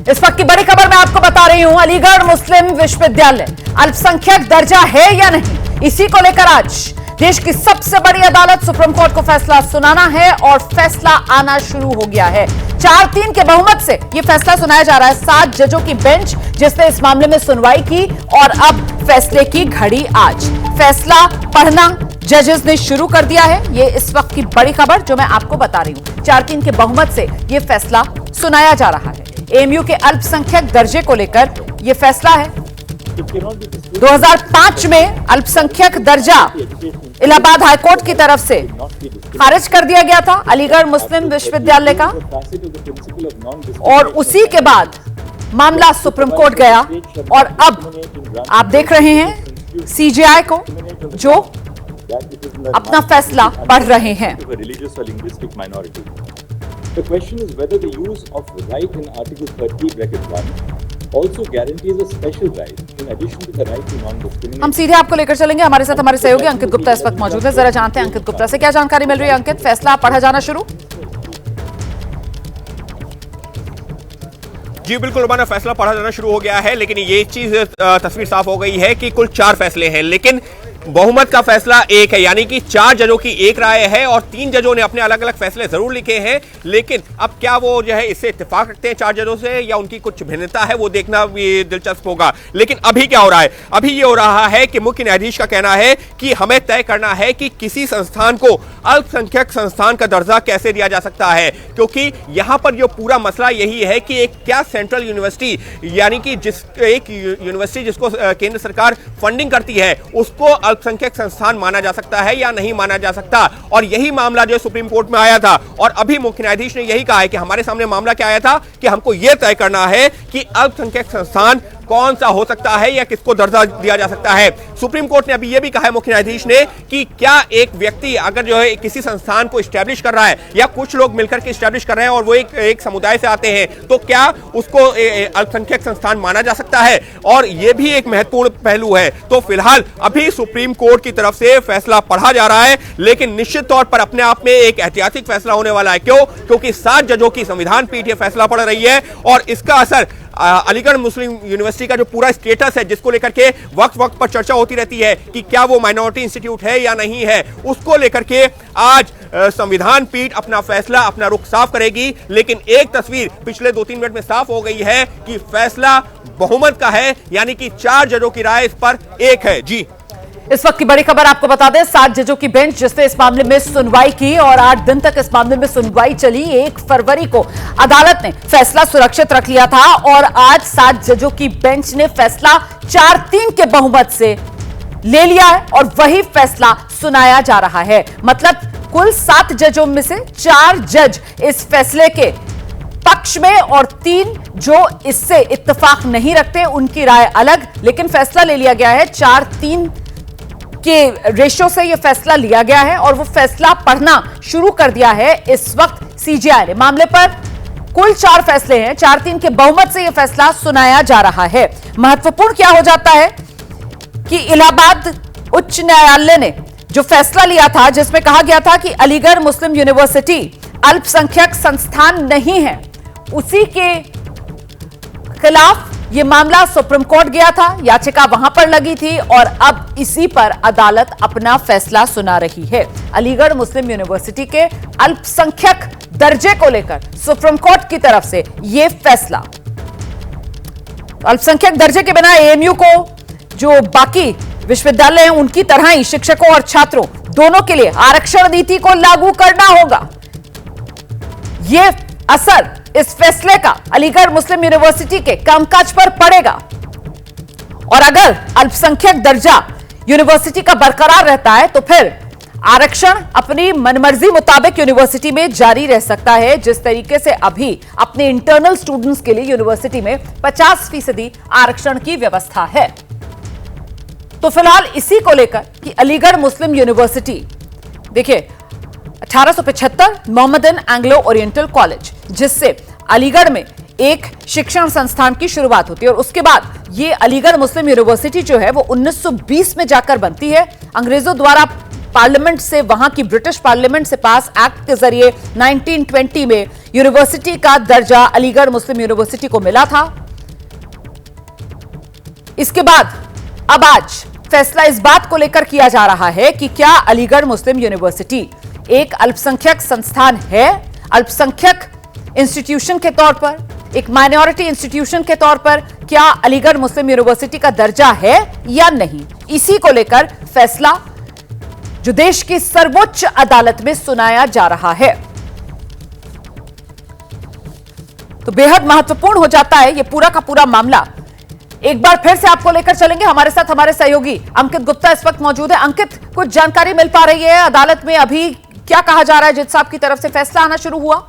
इस वक्त की बड़ी खबर मैं आपको बता रही हूं। अलीगढ़ मुस्लिम विश्वविद्यालय अल्पसंख्यक दर्जा है या नहीं, इसी को लेकर आज देश की सबसे बड़ी अदालत सुप्रीम कोर्ट को फैसला सुनाना है और फैसला आना शुरू हो गया है। 4-3 के बहुमत से यह फैसला सुनाया जा रहा है। 7 जजों की बेंच जिसने इस मामले में सुनवाई की और अब फैसले की घड़ी आज। फैसला पढ़ना जजेस ने शुरू कर दिया है। ये इस वक्त की बड़ी खबर जो मैं आपको बता रही हूं। 4-3 के बहुमत से यह फैसला सुनाया जा रहा है। एएमयू के अल्पसंख्यक दर्जे को लेकर यह फैसला है। 2005 में अल्पसंख्यक दर्जा इलाहाबाद हाईकोर्ट की तरफ से खारिज कर दिया गया था अलीगढ़ मुस्लिम विश्वविद्यालय का, और उसी के बाद मामला सुप्रीम कोर्ट गया और अब आप देख रहे हैं सीजेआई को जो अपना फैसला पढ़ रहे हैं। The question is whether the use of right in Article 30(1) also guarantees a special right in addition to the right to non-discrimination. हम सीधे आपको लेकर चलेंगे। हमारे साथ हमारे सहयोगी अंकित गुप्ता इस वक्त मौजूद है। जरा जानते हैं अंकित गुप्ता से क्या जानकारी मिल रही है। अंकित, फैसला पढ़ा जाना शुरू? जी बिल्कुल रुबाना, फैसला पढ़ा जाना शुरू हो गया है, लेकिन ये चीज तस्वीर साफ हो गई है कि कुल 4 फैसले हैं, लेकिन बहुमत का फैसला एक है, यानी कि 4 जजों की एक राय है और 3 जजों ने अपने अलग अलग फैसले जरूर लिखे हैं। लेकिन अब क्या वो जो है इससे इत्तेफाक रखते हैं 4 जजों से या उनकी कुछ भिन्नता है, वो देखना भी दिलचस्प होगा। लेकिन अभी क्या हो रहा है? अभी ये हो रहा है कि मुख्य न्यायाधीश का कहना है कि हमें तय करना है कि किसी संस्थान को अल्पसंख्यक संस्थान का दर्जा कैसे दिया जा सकता है, क्योंकि यहां पर जो पूरा मसला यही है कि एक क्या सेंट्रल यूनिवर्सिटी, यानी कि एक यूनिवर्सिटी जिसको केंद्र सरकार फंडिंग करती है, उसको अल्पसंख्यक संस्थान माना जा सकता है या नहीं माना जा सकता। और यही मामला जो सुप्रीम कोर्ट में आया था और अभी मुख्य न्यायाधीश ने यही कहा है कि हमारे सामने मामला क्या आया था कि हमको यह तय करना है कि अल्पसंख्यक संस्थान कौन सा हो सकता है या किसको दर्जा दिया जा सकता है। सुप्रीम कोर्ट ने अभी यह भी कहा है मुख्य न्यायाधीश ने कि क्या एक व्यक्ति अगर जो है किसी संस्थान को एस्टैब्लिश कर रहा है या कुछ लोग मिलकर के एस्टैब्लिश कर रहे हैं और वो एक समुदाय से आते हैं, तो क्या उसको अल्पसंख्यक संस्थान माना जा सकता है? और यह भी एक महत्वपूर्ण पहलू है। तो फिलहाल अभी सुप्रीम कोर्ट की तरफ से फैसला पढ़ा जा रहा है, लेकिन निश्चित तौर पर अपने आप में एक ऐतिहासिक फैसला होने वाला है। क्यों? क्योंकि 7 जजों की संविधान पीठ यह फैसला पढ़ रही है और इसका असर अलीगढ़ मुस्लिम यूनिवर्सिटी का जो पूरा स्टेटस है, जिसको लेकर के वक्त पर चर्चा होती रहती है कि क्या वो माइनॉरिटी इंस्टीट्यूट है या नहीं है, उसको लेकर के आज संविधान पीठ अपना फैसला, अपना रुख साफ करेगी। लेकिन एक तस्वीर पिछले 2-3 मिनट में साफ हो गई है कि फैसला बहुमत का है, यानी कि 4 जजों की राय इस पर एक है। जी, इस वक्त की बड़ी खबर आपको बता दें, 7 जजों की बेंच जिसने इस मामले में सुनवाई की और 8 दिन तक इस मामले में सुनवाई चली। 1 फरवरी को अदालत ने फैसला सुरक्षित रख लिया था और आज 7 जजों की बेंच ने फैसला 4-3 के बहुमत से ले लिया है और वही फैसला सुनाया जा रहा है। मतलब कुल 7 जजों में से 4 जज इस फैसले के पक्ष में और 3 जो इससे इत्तेफाक नहीं रखते, उनकी राय अलग, लेकिन फैसला ले लिया गया है। 4-3 के रेशो से यह फैसला लिया गया है और वो फैसला पढ़ना शुरू कर दिया है इस वक्त सीजेआई ने। मामले पर कुल 4 फैसले हैं। 4-3 के बहुमत से यह फैसला सुनाया जा रहा है। महत्वपूर्ण क्या हो जाता है कि इलाहाबाद उच्च न्यायालय ने जो फैसला लिया था, जिसमें कहा गया था कि अलीगढ़ मुस्लिम यूनिवर्सिटी अल्पसंख्यक संस्थान नहीं है, उसी के खिलाफ यह मामला सुप्रीम कोर्ट गया था। याचिका वहां पर लगी थी और अब इसी पर अदालत अपना फैसला सुना रही है। अलीगढ़ मुस्लिम यूनिवर्सिटी के अल्पसंख्यक दर्जे को लेकर सुप्रीम कोर्ट की तरफ से यह फैसला। अल्पसंख्यक दर्जे के बिना एएमयू को, जो बाकी विश्वविद्यालय हैं उनकी तरह ही शिक्षकों और छात्रों दोनों के लिए आरक्षण नीति को लागू करना होगा। यह असर इस फैसले का अलीगढ़ मुस्लिम यूनिवर्सिटी के कामकाज पर पड़ेगा और अगर अल्पसंख्यक दर्जा यूनिवर्सिटी का बरकरार रहता है तो फिर आरक्षण अपनी मनमर्जी मुताबिक यूनिवर्सिटी में जारी रह सकता है। जिस तरीके से अभी अपने इंटरनल स्टूडेंट्स के लिए यूनिवर्सिटी में 50% आरक्षण की व्यवस्था है। तो फिलहाल इसी को लेकर कि अलीगढ़ मुस्लिम यूनिवर्सिटी, देखिए 1875 मोहम्मदन एंग्लो ओरिएंटल कॉलेज, जिससे अलीगढ़ में एक शिक्षण संस्थान की शुरुआत होती है और उसके बाद ये अलीगढ़ मुस्लिम यूनिवर्सिटी जो है वो 1920 में जाकर बनती है। अंग्रेजों द्वारा पार्लियामेंट से, वहां की ब्रिटिश पार्लियामेंट से पास एक्ट के जरिए 1920 में यूनिवर्सिटी का दर्जा अलीगढ़ मुस्लिम यूनिवर्सिटी को मिला था। इसके बाद अब आज फैसला इस बात को लेकर किया जा रहा है कि क्या अलीगढ़ मुस्लिम यूनिवर्सिटी एक अल्पसंख्यक संस्थान है, अल्पसंख्यक इंस्टीट्यूशन के तौर पर, एक माइनॉरिटी इंस्टीट्यूशन के तौर पर क्या अलीगढ़ मुस्लिम यूनिवर्सिटी का दर्जा है या नहीं। इसी को लेकर फैसला जो देश की सर्वोच्च अदालत में सुनाया जा रहा है, तो बेहद महत्वपूर्ण हो जाता है यह पूरा का पूरा मामला। एक बार फिर से आपको लेकर चलेंगे, हमारे साथ हमारे सहयोगी अंकित गुप्ता इस वक्त मौजूद है। अंकित, कुछ जानकारी मिल पा रही है अदालत में अभी क्या कहा जा रहा है? जज साहब की तरफ से फैसला आना शुरू हुआ?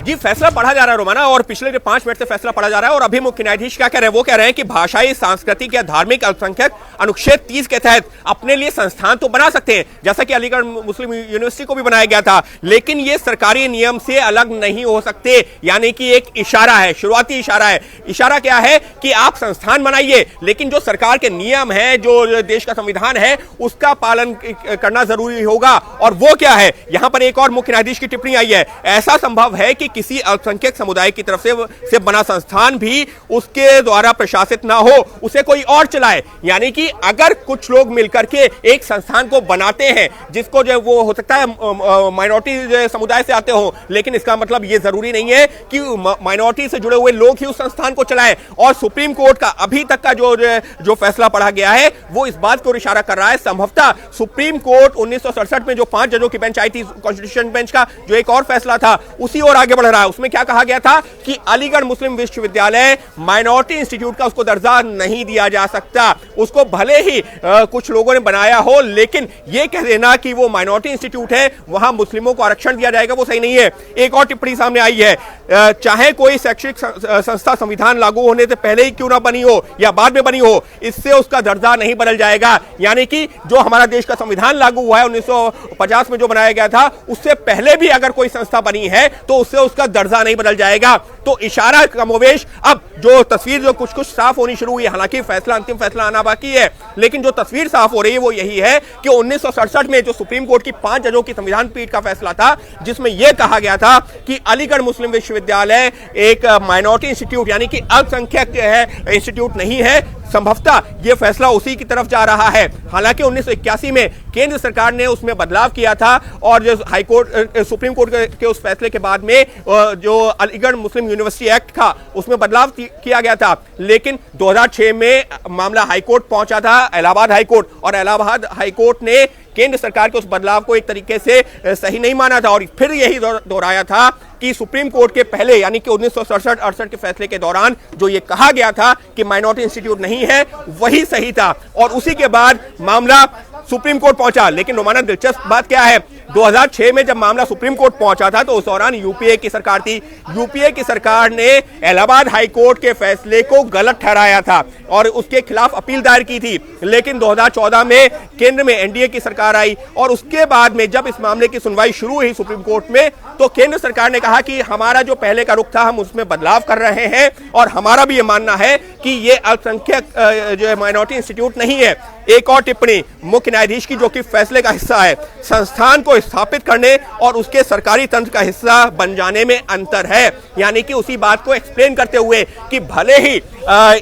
जी, फैसला पढ़ा जा रहा है रोमाना, और पिछले जो 5 मिनट से फैसला पढ़ा जा रहा है। और अभी मुख्य न्यायाधीश क्या कह रहे हैं? वो कह रहे हैं कि भाषाई, सांस्कृतिक या धार्मिक अल्पसंख्यक अनुच्छेद 30 के तहत अपने लिए संस्थान तो बना सकते हैं, जैसा कि अलीगढ़ मुस्लिम यूनिवर्सिटी को भी बनाया गया था, लेकिन ये सरकारी नियम से अलग नहीं हो सकते। यानी कि एक इशारा है, शुरुआती इशारा है। इशारा क्या है कि आप संस्थान बनाइए, लेकिन जो सरकार के नियम है, जो देश का संविधान है, उसका पालन करना जरूरी होगा। और वो क्या है? यहां पर एक और मुख्य न्यायाधीश की टिप्पणी आई है, ऐसा संभव है कि किसी अल्पसंख्यक समुदाय की तरफ से बना संस्थान भी उसके द्वारा प्रशासित ना हो, उसे कोई और चलाए। यानी कि अगर कुछ लोग मिलकर के एक संस्थान को बनाते हैं, जिसको जो वो हो सकता है माइनॉरिटी समुदाय से आते हो, लेकिन इसका मतलब ये जरूरी नहीं है कि माइनॉरिटी से जुड़े हुए लोग ही उस संस्थान को चलाएं। और सुप्रीम कोर्ट का अभी तक का जो फैसला पढ़ा गया है, वो इस बात को इशारा कर रहा है। संभवतः सुप्रीम कोर्ट 1967 में जो 5 जजों की बेंच आई थी, कॉन्स्टिट्यूशन बेंच का जो एक और फैसला था, उसी और आगे बढ़ रहा है। उसमें क्या कहा गया था कि अलीगढ़ मुस्लिम विश्वविद्यालय माइनॉरिटी इंस्टीट्यूट का उसको दर्जा नहीं दिया जा सकता। उसको भले ही कुछ लोगों ने बनाया हो, लेकिन यह कह देना कि वो माइनॉरिटी इंस्टीट्यूट है, वहां मुस्लिमों को आरक्षण दिया जाएगा, वो सही नहीं है। एक और टिप्पणी सामने आई है, चाहे कोई शैक्षिक संस्था संविधान लागू होने से पहले ही क्यों ना बनी हो या बाद में बनी हो, इससे उसका दर्जा नहीं बदल जाएगा। यानी कि जो हमारा देश का संविधान लागू हुआ है 1950 में जो बनाया गया था, उससे पहले भी अगर कोई संस्था बनी है तो उससे उसका दर्जा नहीं बदल जाएगा। तो इशारा कमोवेश अब जो तस्वीर जो कुछ साफ होनी शुरू हुई है, हालांकि फैसला, अंतिम फैसला आना बाकी है, लेकिन जो तस्वीर साफ हो रही है वो यही है कि 1967 में जो सुप्रीम कोर्ट की 5 जजों की संविधान पीठ का फैसला था, जिसमें यह कहा गया था कि अलीगढ़ मुस्लिम विश्वविद्यालय एक माइनॉरिटी इंस्टीट्यूट यानी कि अल्पसंख्यक इंस्टीट्यूट नहीं है, संभवतः यह फैसला उसी की तरफ जा रहा है। हालांकि 1981 में केंद्र सरकार ने उसमें बदलाव किया था, और जो हाईकोर्ट, सुप्रीम कोर्ट के उस फैसले के बाद में जो अलीगढ़ मुस्लिम यूनिवर्सिटी एक्ट था, उसमें बदलाव किया गया था। लेकिन 2006 में मामला हाईकोर्ट पहुंचा था, इलाहाबाद हाईकोर्ट, और इलाहाबाद हाईकोर्ट ने केंद्र सरकार के उस बदलाव को एक तरीके से सही नहीं माना था, और फिर यही दोहराया था कि सुप्रीम कोर्ट के पहले यानी कि 1967-68 के फैसले के दौरान जो ये कहा गया था कि माइनॉरिटी इंस्टीट्यूट नहीं है, वही सही था। और उसी के बाद मामला सुप्रीम कोर्ट पहुंचा। लेकिन रोमाना दिलचस्प बात क्या है, 2006 में जब मामला सुप्रीम कोर्ट पहुंचा था, तो उस दौरान यूपीए की सरकार थी। यूपीए की सरकार ने इलाहाबाद हाई कोर्ट के फैसले को गलत ठहराया था और उसके खिलाफ अपील दायर की थी। लेकिन 2014 में केंद्र में एनडीए की सरकार आई, और उसके बाद में जब इस मामले की सुनवाई शुरू हुई सुप्रीम कोर्ट में, तो केंद्र सरकार ने कहा कि हमारा जो पहले का रुख था, हम उसमें बदलाव कर रहे हैं, और हमारा भी ये मानना है कि ये अल्पसंख्यक जो माइनॉरिटी इंस्टीट्यूट नहीं है। एक और टिप्पणी मुख्य न्यायाधीश की, जो कि फैसले का हिस्सा है, संस्थान को स्थापित करने और उसके सरकारी तंत्र का हिस्सा बन जाने में अंतर है। यानी कि उसी बात को एक्सप्लेन करते हुए कि भले ही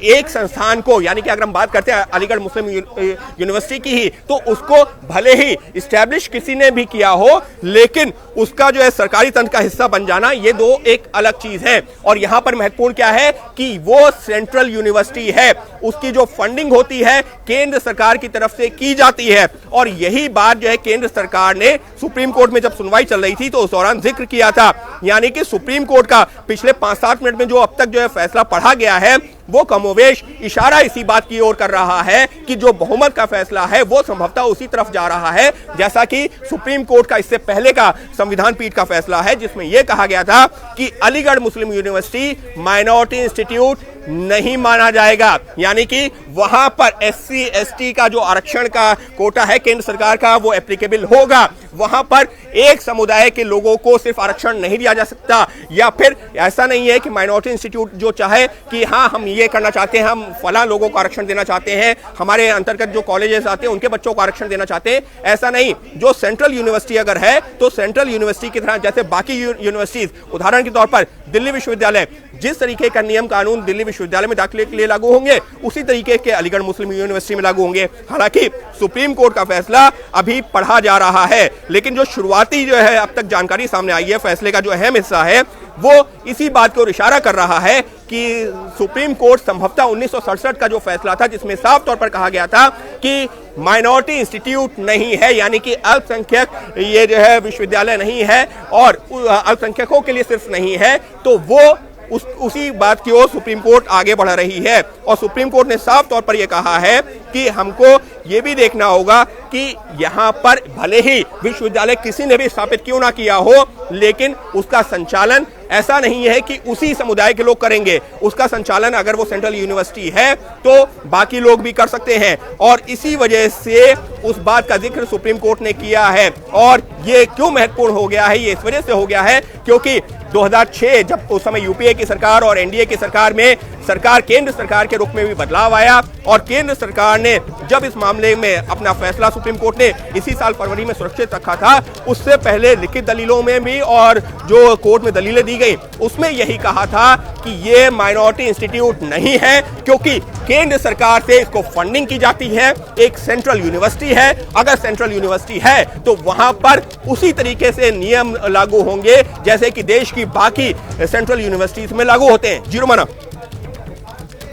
एक संस्थान को, यानी कि अगर हम बात करते हैं अलीगढ़ मुस्लिम यूनिवर्सिटी की ही, तो उसको भले ही इस्टेब्लिश किसी ने भी किया हो, लेकिन उसका जो है सरकारी तंत्र का हिस्सा बन जाना, ये दो एक अलग चीज है। और यहां पर महत्वपूर्ण क्या है कि वो सेंट्रल यूनिवर्सिटी है, उसकी जो फंडिंग होती है केंद्र सरकार की तरफ से की जाती है। और यही बात जो है केंद्र सरकार ने सुप्रीम कोर्ट में जब सुनवाई चल रही थी तो उस दौरान जिक्र किया था। यानी कि सुप्रीम कोर्ट का पिछले 5-7 मिनट में जो अब तक जो है फैसला पढ़ा गया है, वो कमोवेश इशारा इसी बात की ओर कर रहा है कि जो बहुमत का फैसला है वो संभवतः उसी तरफ जा रहा है, जैसा कि सुप्रीम कोर्ट का इससे पहले का संविधान पीठ का फैसला है, जिसमें यह कहा गया था कि अलीगढ़ मुस्लिम यूनिवर्सिटी माइनॉरिटी इंस्टीट्यूट नहीं माना जाएगा, यानी कि वहां पर SC ST का जो आरक्षण का कोटा है केंद्र सरकार का वो एप्लीकेबल होगा। वहां पर एक समुदाय के लोगों को सिर्फ आरक्षण नहीं दिया जा सकता, या फिर ऐसा नहीं है कि माइनॉरिटी इंस्टीट्यूट जो चाहे कि हाँ हम ये करना चाहते हैं, हम फला लोगों को आरक्षण देना चाहते हैं, हमारे अंतर्गत जो कॉलेजेस आते हैं उनके बच्चों को आरक्षण देना चाहते हैं, ऐसा नहीं। जो सेंट्रल यूनिवर्सिटी अगर है तो सेंट्रल यूनिवर्सिटी की तरह जैसे बाकी यूनिवर्सिटीज, उदाहरण के तौर पर दिल्ली विश्वविद्यालय, जिस तरीके का नियम कानून दिल्ली विश्वविद्यालय में दाखिले के लिए लागू होंगे उसी तरीके के अलीगढ़ मुस्लिम यूनिवर्सिटी में लागू होंगे। हालांकि सुप्रीम कोर्ट का फैसला अभी पढ़ा जा रहा है, लेकिन जो शुरुआती जो है अब तक जानकारी सामने आई है, फैसले का जो अहम हिस्सा है वो इसी बात को इशारा कर रहा है कि सुप्रीम कोर्ट संभवतः 1967 का जो फैसला था जिसमें साफ तौर पर कहा गया था कि माइनॉरिटी इंस्टीट्यूट नहीं है, यानी कि अल्पसंख्यक ये जो है विश्वविद्यालय नहीं है और अल्पसंख्यकों के लिए सिर्फ नहीं है, तो वो उसी बात की ओर सुप्रीम कोर्ट आगे बढ़ रही है। और सुप्रीम कोर्ट ने साफ तौर पर यह कहा है कि हमको यह भी देखना होगा कि यहां पर भले ही विश्वविद्यालय किसी ने भी स्थापित क्यों ना किया हो, लेकिन उसका संचालन ऐसा नहीं है कि उसी समुदाय के लोग करेंगे। उसका संचालन अगर वो सेंट्रल यूनिवर्सिटी है तो बाकी लोग भी कर सकते हैं, और इसी वजह से उस बात का जिक्र सुप्रीम कोर्ट ने किया है। और ये क्यों महत्वपूर्ण हो गया है, ये इस वजह से हो गया है क्योंकि 2006 जब उस समय यूपीए की सरकार और एनडीए की सरकार में केंद्र सरकार के रुख में भी बदलाव आया, और केंद्र सरकार ने जब इस मामले में अपना फैसला सुप्रीम कोर्ट ने इसी साल फरवरी में सुरक्षित रखा था, उससे पहले लिखित दलीलों में भी और जो कोर्ट में दलीलें दी गई उसमें यही कहा था कि ये माइनॉरिटी इंस्टीट्यूट नहीं है, क्योंकि केंद्र सरकार से इसको फंडिंग की जाती है, एक सेंट्रल यूनिवर्सिटी है। अगर सेंट्रल यूनिवर्सिटी है तो वहां पर उसी तरीके से नियम लागू होंगे जैसे कि देश की बाकी सेंट्रल यूनिवर्सिटीज में लागू होते हैं। जी रोमाना,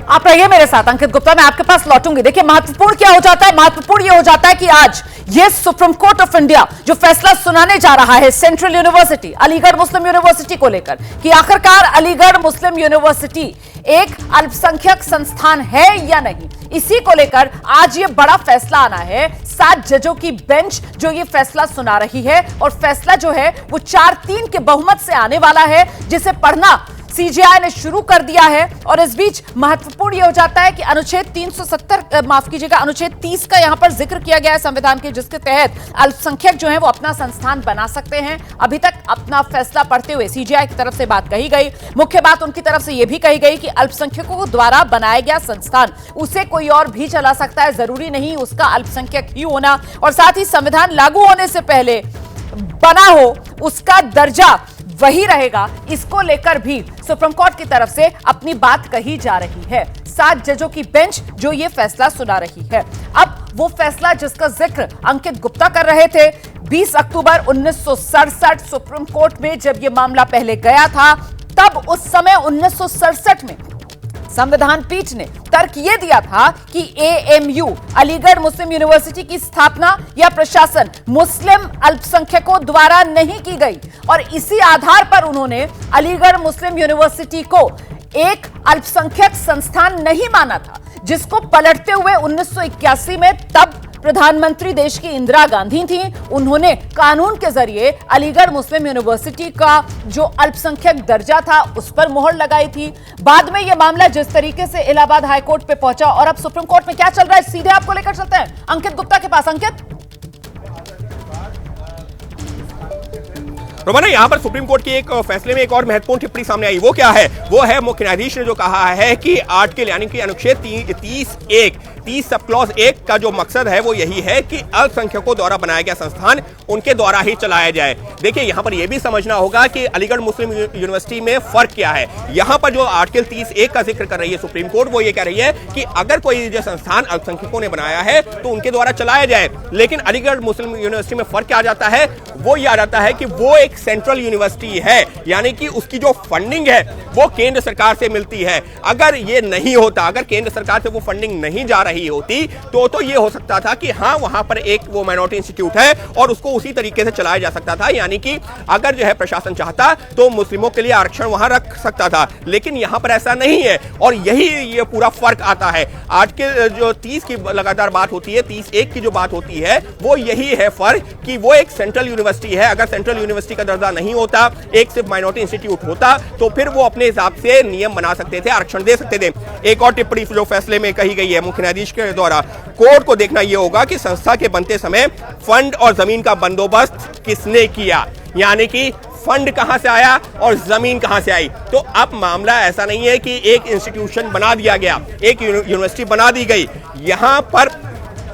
आप रहिए मेरे साथ। अंकित गुप्ता, मैं आपके पास लौटूंगी। देखिए महत्वपूर्ण क्या हो जाता है, महत्वपूर्ण यह हो जाता है कि आज ये सुप्रीम कोर्ट ऑफ इंडिया जो फैसला सुनाने जा रहा है सेंट्रल यूनिवर्सिटी अलीगढ़ मुस्लिम यूनिवर्सिटी को लेकर, कि आखिरकार अलीगढ़ मुस्लिम यूनिवर्सिटी एक अल्पसंख्यक संस्थान है या नहीं, इसी को लेकर आज ये बड़ा फैसला आना है। 7 जजों की बेंच जो ये फैसला सुना रही है, और फैसला जो है वो 4-3 के बहुमत से आने वाला है, जिसे पढ़ना सीजेआई ने शुरू कर दिया है। और इस बीच महत्वपूर्ण यह हो जाता है कि अनुच्छेद 30 का यहां पर जिक्र किया गया है संविधान के, जिसके तहत अल्पसंख्यक जो है वो अपना संस्थान बना सकते हैं। अभी तक अपना फैसला पढ़ते हुए सीजेआई की तरफ से बात कही गई, मुख्य बात उनकी तरफ से यह भी कही गई कि अल्पसंख्यकों द्वारा बनाया गया संस्थान उसे कोई और भी चला सकता है, जरूरी नहीं उसका अल्पसंख्यक ही होना, और साथ ही संविधान लागू होने से पहले बना हो उसका दर्जा वही रहेगा। इसको लेकर भी सुप्रीम कोर्ट की तरफ से अपनी बात कही जा रही है। 7 जजों की बेंच जो ये फैसला सुना रही है। अब वो फैसला जिसका जिक्र अंकित गुप्ता कर रहे थे, 20 अक्टूबर 1967 सुप्रीम कोर्ट में जब ये मामला पहले गया था, तब उस समय 1967 में संविधान पीठ ने तर्क यह दिया था कि एएमयू अलीगढ़ मुस्लिम यूनिवर्सिटी की स्थापना या प्रशासन मुस्लिम अल्पसंख्यकों द्वारा नहीं की गई, और इसी आधार पर उन्होंने अलीगढ़ मुस्लिम यूनिवर्सिटी को एक अल्पसंख्यक संस्थान नहीं माना था, जिसको पलटते हुए 1981 में तब प्रधानमंत्री देश की इंदिरा गांधी थी, उन्होंने कानून के जरिए अलीगढ़ मुस्लिम यूनिवर्सिटी का जो अल्पसंख्यक दर्जा था उस पर मोहर लगाई थी। बाद में यह मामला जिस तरीके से इलाहाबाद हाईकोर्ट पे पहुंचा, और अब सुप्रीम कोर्ट में क्या चल रहा है, सीधे आपको लेकर चलते हैं अंकित गुप्ता के पास। अंकित, रोमाना, यहाँ पर सुप्रीम कोर्ट के एक फैसले में एक और महत्वपूर्ण टिप्पणी सामने आई। वो क्या है? वो है मुख्य न्यायाधीश ने जो कहा है कि आर्टिकल यानी कि अनुच्छेद 30 सब क्लॉज 1 का जो मकसद है वो यही है कि अल्पसंख्यकों द्वारा बनाया गया संस्थान उनके द्वारा ही चलाया जाए। देखिए यहाँ पर यह भी समझना होगा कि अलीगढ़ मुस्लिम यूनिवर्सिटी में फर्क क्या है। यहाँ पर जो आर्टिकल 30(1) का जिक्र कर रही है सुप्रीम कोर्ट, वो ये कह रही है कि अगर कोई जो संस्थान अल्पसंख्यकों ने बनाया है तो उनके द्वारा चलाया जाए। लेकिन अलीगढ़ मुस्लिम यूनिवर्सिटी में फर्क क्या आ जाता है? वो ये आ जाता है कि वो एक सेंट्रल यूनिवर्सिटी है, यानी कि उसकी जो फंडिंग है वो केंद्र सरकार से मिलती है। अगर ये नहीं होता, अगर केंद्र सरकार से वो फंडिंग नहीं जा रही रही होती तो ये हो सकता था कि हाँ वहां पर एक वो माइनॉरिटी इंस्टीट्यूट है और उसको उसी तरीके से चलाया जा सकता था, यानी कि अगर जो है प्रशासन चाहता तो मुस्लिमों के लिए आरक्षण वहां रख सकता था, लेकिन यहां पर ऐसा नहीं है। और यही ये पूरा फर्क आता है। आज के जो 30 की लगातार बात होती है, 30-1 की जो बात होती है, वो यही है फर्क कि वो एक सेंट्रल यूनिवर्सिटी है। अगर सेंट्रल यूनिवर्सिटी का दर्जा नहीं होता, एक सिर्फ माइनॉरिटी इंस्टीट्यूट होता, तो फिर वो अपने हिसाब से नियम बना सकते थे, आरक्षण दे सकते थे। एक और टिप्पणी जो फैसले में कही गई है मुख्य न्यायाधीश के द्वारा, कोर्ट को देखना यह होगा कि संस्था के बनते समय फंड और जमीन का बंदोबस्त किसने किया, यानी कि फंड कहां से आया और जमीन कहां से आई। तो अब मामला ऐसा नहीं है कि एक इंस्टीट्यूशन बना दिया गया, एक यूनिवर्सिटी बना दी गई। यहां पर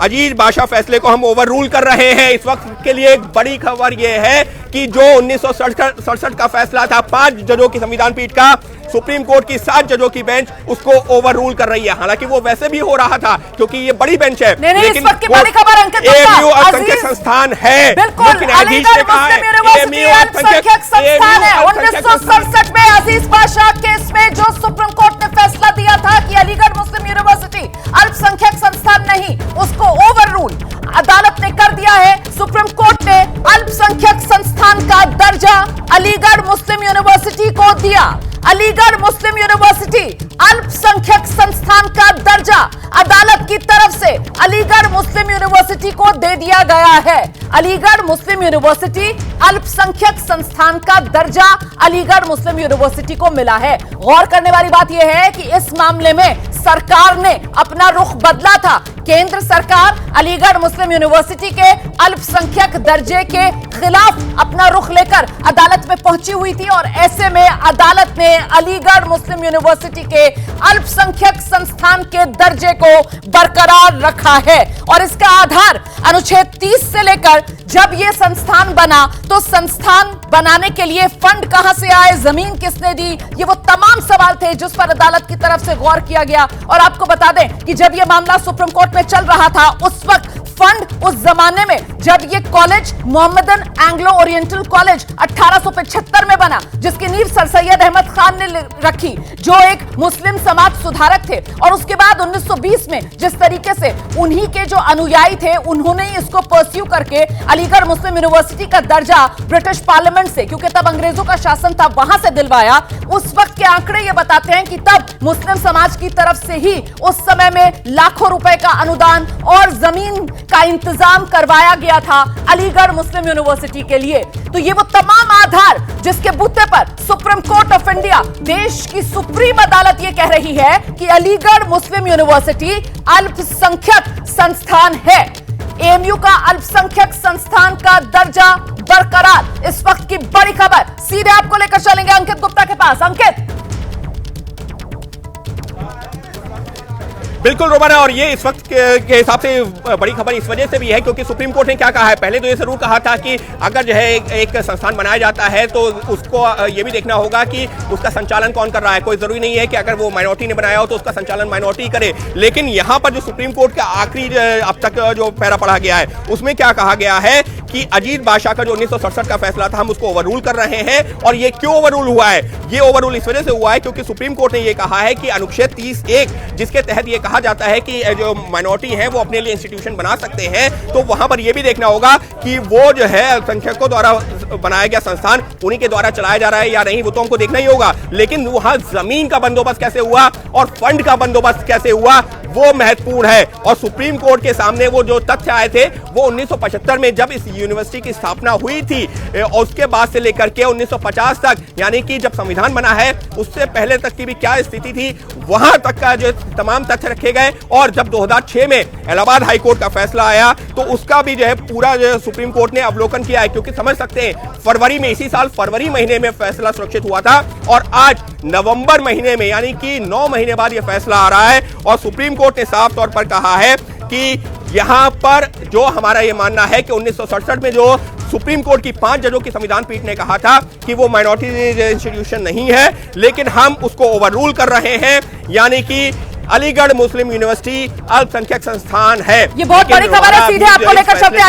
अजीज बादशाह फैसले को हम ओवररूल कर रहे हैं। इस वक्त के लिए एक बड़ी खबर यह है कि जो 1967 का फैसला था 5 जजों की संविधान पीठ का, सुप्रीम कोर्ट की 7 जजों की बेंच उसको ओवररूल कर रही है। हालांकि वो वैसे भी हो रहा था क्योंकि ये बड़ी बेंच है, लेकिन इस वक्त की बड़ी खबर अंकित एएमयू अल्पसंख्यक संस्थान है। बिल्कुल, अलीगढ़ मुस्लिम यूनिवर्सिटी अल्पसंख्यक संस्थान है। 1967 में अजीज बादशाह केस में जो सुप्रीम कोर्ट ने फैसला दिया था कि अलीगढ़ मुस्लिम यूनिवर्सिटी अल्पसंख्यक संस्थान नहीं, उसको ओवररूल अदालत ने कर दिया है। सुप्रीम कोर्ट ने अल्पसंख्यक संस्थान का दर्जा अलीगढ़ मुस्लिम यूनिवर्सिटी को दिया। अलीगढ़ मुस्लिम यूनिवर्सिटी अल्पसंख्यक संस्थान का दर्जा अदालत की तरफ से अलीगढ़ मुस्लिम यूनिवर्सिटी को दे दिया गया है। अलीगढ़ मुस्लिम यूनिवर्सिटी अल्पसंख्यक संस्थान का दर्जा अलीगढ़ मुस्लिम यूनिवर्सिटी को मिला है। गौर करने वाली बात यह है कि इस मामले में सरकार ने अपना रुख बदला था। केंद्र सरकार अलीगढ़ मुस्लिम यूनिवर्सिटी के अल्पसंख्यक दर्जे के खिलाफ अपना रुख लेकर अदालत में पहुंची हुई थी और ऐसे में अदालत ने अलीगढ़ मुस्लिम यूनिवर्सिटी के अल्पसंख्यक संस्थान के दर्जे को बरकरार रखा है। और इसका आधार अनुच्छेद 30 से लेकर जब यह संस्थान बना तो संस्थान बनाने के लिए फंड कहां से आए, जमीन किसने दी, ये वो तमाम सवाल थे जिस पर अदालत की तरफ से गौर किया गया। और आपको बता दें कि जब यह मामला सुप्रीम कोर्ट में चल रहा था उस वक्त फंड उस जमाने में जब ये college Mohammedan Anglo oriental college 1875 में बना, जिसकी नींव सर सैयद अहमद खान ने रखी, जो एक मुस्लिम समाज सुधारक थे। और उसके बाद 1920 में जिस तरीके से उन्हीं के जो अनुयायी थे उन्होंने इसको परस्यू करके अलीगढ़ मुस्लिम यूनिवर्सिटी का दर्जा ब्रिटिश पार्लियामेंट से, क्योंकि तब अंग्रेजों का शासन था, वहां से दिलवाया। उस वक्त के आंकड़े ये बताते हैं कि तब मुस्लिम समाज की तरफ से ही उस समय में लाखों रुपए का अनुदान और जमीन का इंतजाम करवाया गया था अलीगढ़ मुस्लिम यूनिवर्सिटी के लिए। तो ये वो तमाम आधार जिसके बूते पर सुप्रीम कोर्ट ऑफ इंडिया, देश की सुप्रीम अदालत ये कह रही है कि अलीगढ़ मुस्लिम यूनिवर्सिटी अल्पसंख्यक संस्थान है। एएमयू का अल्पसंख्यक संस्थान का दर्जा बरकरार। इस वक्त की बड़ी खबर सीधे आपको लेकर चलेंगे अंकित गुप्ता के पास। अंकित, बिल्कुल रोमाना, और ये इस वक्त के हिसाब से बड़ी खबर इस वजह से भी है क्योंकि सुप्रीम कोर्ट ने क्या कहा है। पहले तो ये जरूर कहा था कि अगर जो है एक संस्थान बनाया जाता है तो उसको ये भी देखना होगा कि उसका संचालन कौन कर रहा है। कोई जरूरी नहीं है कि अगर वो माइनॉरिटी ने बनाया हो तो उसका संचालन माइनॉरिटी करे। लेकिन यहाँ पर जो सुप्रीम कोर्ट का आखिरी अब तक जो पैरा पढ़ा गया है उसमें क्या कहा गया है कि अजीज बादशाह का जो 1967 का फैसला था हम उसको ओवररूल कर रहे हैं। और ये क्यों ओवररूल हुआ है? ये ओवररूल इस वजह से हुआ है क्योंकि सुप्रीम कोर्ट ने ये कहा है कि अनुच्छेद 30(1) जिसके तहत ये कहा जाता है कि जो माइनॉरिटी है वो अपने लिए इंस्टीट्यूशन बना सकते हैं, तो वहां पर ये भी देखना होगा कि वो जो है अल्पसंख्यकों द्वारा बनाया गया संस्थान उन्हीं के द्वारा चलाया जा रहा है या नहीं, वो तो हमको देखना ही होगा। लेकिन वहां जमीन का बंदोबस्त कैसे हुआ और फंड का बंदोबस्त कैसे हुआ वो महत्वपूर्ण है। और सुप्रीम कोर्ट के सामने वो जो तथ्य आए थे वो 1975 में जब इस यूनिवर्सिटी की स्थापना हुई थी और उसके बाद से लेकर के 1950 तक, यानी कि जब संविधान बना है उससे पहले तक की भी क्या स्थिति थी, वहां तक का जो तमाम तथ्य रखे गए। और जब 2006 में इलाहाबाद हाई कोर्ट का फैसला आया तो उसका भी जो है पूरा जो सुप्रीम कोर्ट ने अवलोकन किया है। क्योंकि समझ सकते हैं फरवरी में, इसी साल फरवरी महीने में फैसला सुरक्षित हुआ था और आज नवंबर महीने में यानी कि 9 महीने बाद यह फैसला आ रहा है। और सुप्रीम कोर्ट ने साफ तौर पर कहा है कि यहां पर जो हमारा यह मानना है कि 1967 में जो सुप्रीम कोर्ट की 5 जजों की संविधान पीठ ने कहा था कि वो माइनॉरिटी इंस्टीट्यूशन नहीं है, लेकिन हम उसको ओवररूल कर रहे हैं। यानी कि अलीगढ़ मुस्लिम यूनिवर्सिटी अल्पसंख्यक संस्थान है। ये बहुत बड़ी खबर है, सीधे आपको लेकर चलते हैं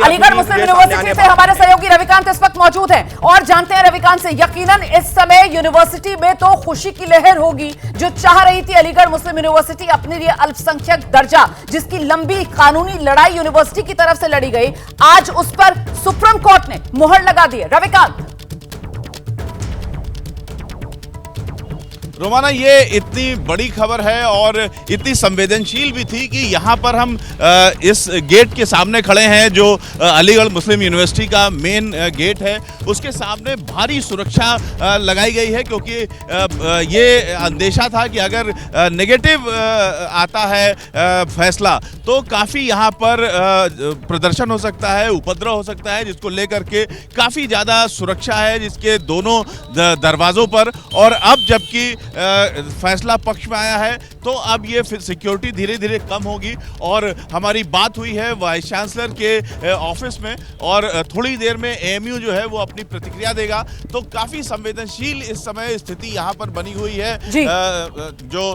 अलीगढ़ मुस्लिम यूनिवर्सिटी से हमारे सहयोगी रविकांत इस वक्त मौजूद हैं और जानते हैं रविकांत से। यकीनन इस समय यूनिवर्सिटी में तो खुशी की लहर होगी, जो चाह रही थी अलीगढ़ मुस्लिम यूनिवर्सिटी अपने लिए अल्पसंख्यक दर्जा, जिसकी लंबी कानूनी लड़ाई यूनिवर्सिटी की तरफ से लड़ी गई, आज उस पर सुप्रीम कोर्ट ने मुहर लगा दी है। रविकांत, रोमाना, ये इतनी बड़ी खबर है और इतनी संवेदनशील भी थी कि यहाँ पर हम इस गेट के सामने खड़े हैं, जो अलीगढ़ मुस्लिम यूनिवर्सिटी का मेन गेट है। उसके सामने भारी सुरक्षा लगाई गई है, क्योंकि ये अंदेशा था कि अगर नेगेटिव आता है फैसला तो काफ़ी यहाँ पर प्रदर्शन हो सकता है, उपद्रव हो सकता है, जिसको लेकर के काफ़ी ज़्यादा सुरक्षा है जिसके दोनों दरवाज़ों पर। और अब जबकि फैसला पक्ष में आया है तो अब ये सिक्योरिटी धीरे धीरे कम होगी। और हमारी बात हुई है वाइस चांसलर के ऑफिस में, और थोड़ी देर में एएमयू जो है वो अपनी प्रतिक्रिया देगा। तो काफ़ी संवेदनशील इस समय स्थिति यहाँ पर बनी हुई है जो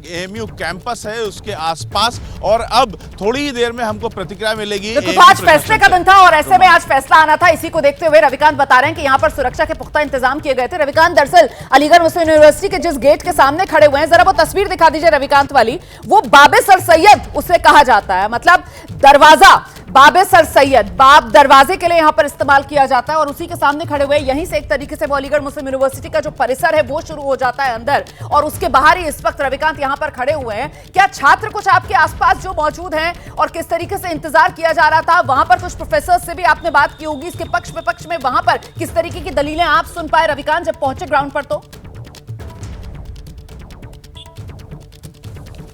एएमयू कैंपस है उसके आसपास। और अब थोड़ी ही देर में हमको प्रतिक्रिया मिलेगी। तो आज फैसले का दिन था और ऐसे में आज फैसला आना था। इसी को देखते हुए रविकांत बता रहे हैं कि यहाँ पर सुरक्षा के पुख्ता इंतजाम किए गए थे। रविकांत, दरअसल अलीगढ़ मुस्लिम यूनिवर्सिटी के जिस गेट के सामने खड़े हुए हैं, जरा वो तस्वीर दिखा दीजिए रविकांत वाली। वो बाबे सर सैयद उसे कहा जाता है, मतलब दरवाजा बाबे सर सैयद, बाब दरवाजे के लिए यहां पर इस्तेमाल किया जाता है। और उसी के सामने खड़े हुए यहीं से एक तरीके से वो अलीगढ़ मुस्लिम यूनिवर्सिटी का जो परिसर है वो शुरू हो जाता है अंदर, और उसके बाहर ही इस वक्त रविकांत यहां पर खड़े हुए हैं। क्या छात्र कुछ आपके आसपास जो मौजूद हैं और किस तरीके से इंतजार किया जा रहा था, वहां पर कुछ प्रोफेसर से भी आपने बात की होगी इसके पक्ष विपक्ष में, वहां पर किस तरीके की दलीलें आप सुन पाए रविकांत जब पहुंचे ग्राउंड पर? तो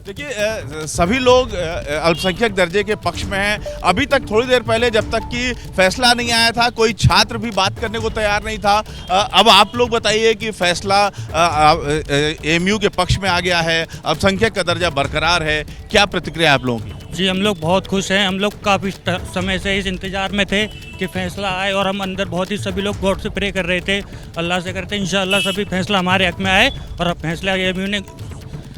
देखिए, सभी लोग अल्पसंख्यक दर्जे के पक्ष में हैं। अभी तक थोड़ी देर पहले जब तक कि फैसला नहीं आया था, कोई छात्र भी बात करने को तैयार नहीं था। अब आप लोग बताइए कि फैसला एएमयू के पक्ष में आ गया है, अल्पसंख्यक का दर्जा बरकरार है, क्या प्रतिक्रिया आप लोगों की? जी, हम लोग बहुत खुश हैं। हम लोग काफ़ी समय से इस इंतज़ार में थे कि फैसला आए, और हम अंदर बहुत ही सभी लोग गॉड से प्रे कर रहे थे, अल्लाह से करते इंशाअल्लाह सभी फैसला हमारे हक में आए। और अब फैसला एएमयू ने,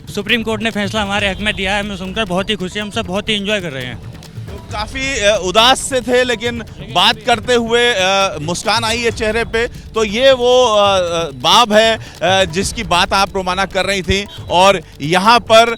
सुप्रीम कोर्ट ने फैसला हमारे हक में दिया है। हमें सुनकर बहुत ही खुशी, हम सब बहुत ही एंजॉय कर रहे हैं। काफ़ी उदास से थे, लेकिन बात करते हुए मुस्कान आई है चेहरे पे। तो ये वो बाब है जिसकी बात आप रोमाना कर रही थी। और यहाँ पर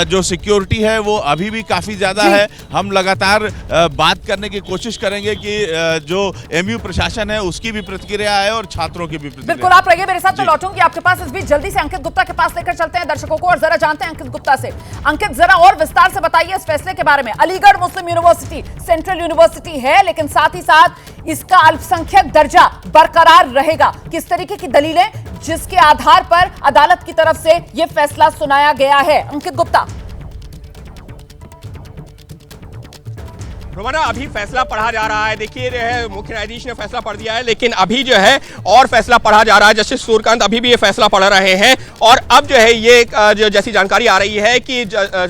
जो सिक्योरिटी है वो अभी भी काफ़ी ज़्यादा है। हम लगातार बात करने की कोशिश करेंगे कि जो एएमयू प्रशासन है उसकी भी प्रतिक्रिया है और छात्रों की भी प्रतिक्रिया। बिल्कुल, आप रहिए मेरे साथ, मैं लौटूंगी आपके पास। इस बीच जल्दी से अंकित गुप्ता के पास लेकर चलते हैं दर्शकों को और जरा जानते हैं अंकित गुप्ता से। अंकित, जरा और विस्तार से बताइए इस फैसले के बारे में। अलीगढ़ मुस्लिम यूनिवर्सिटी सेंट्रल यूनिवर्सिटी है, लेकिन साथ ही साथ इसका अल्पसंख्यक दर्जा बरकरार रहेगा। किस तरीके की दलीलें जिसके आधार पर अदालत की तरफ से यह फैसला सुनाया गया है, अंकित गुप्ता? रोमाना, अभी फैसला पढ़ा जा रहा है। देखिए, मुख्य न्यायाधीश ने फैसला पढ़ दिया है, लेकिन अभी जो है और फैसला पढ़ा जा रहा है। जस्टिस सूर्यकांत अभी भी ये फैसला पढ़ रहे हैं। और अब जो है ये जो जैसी जानकारी आ रही है कि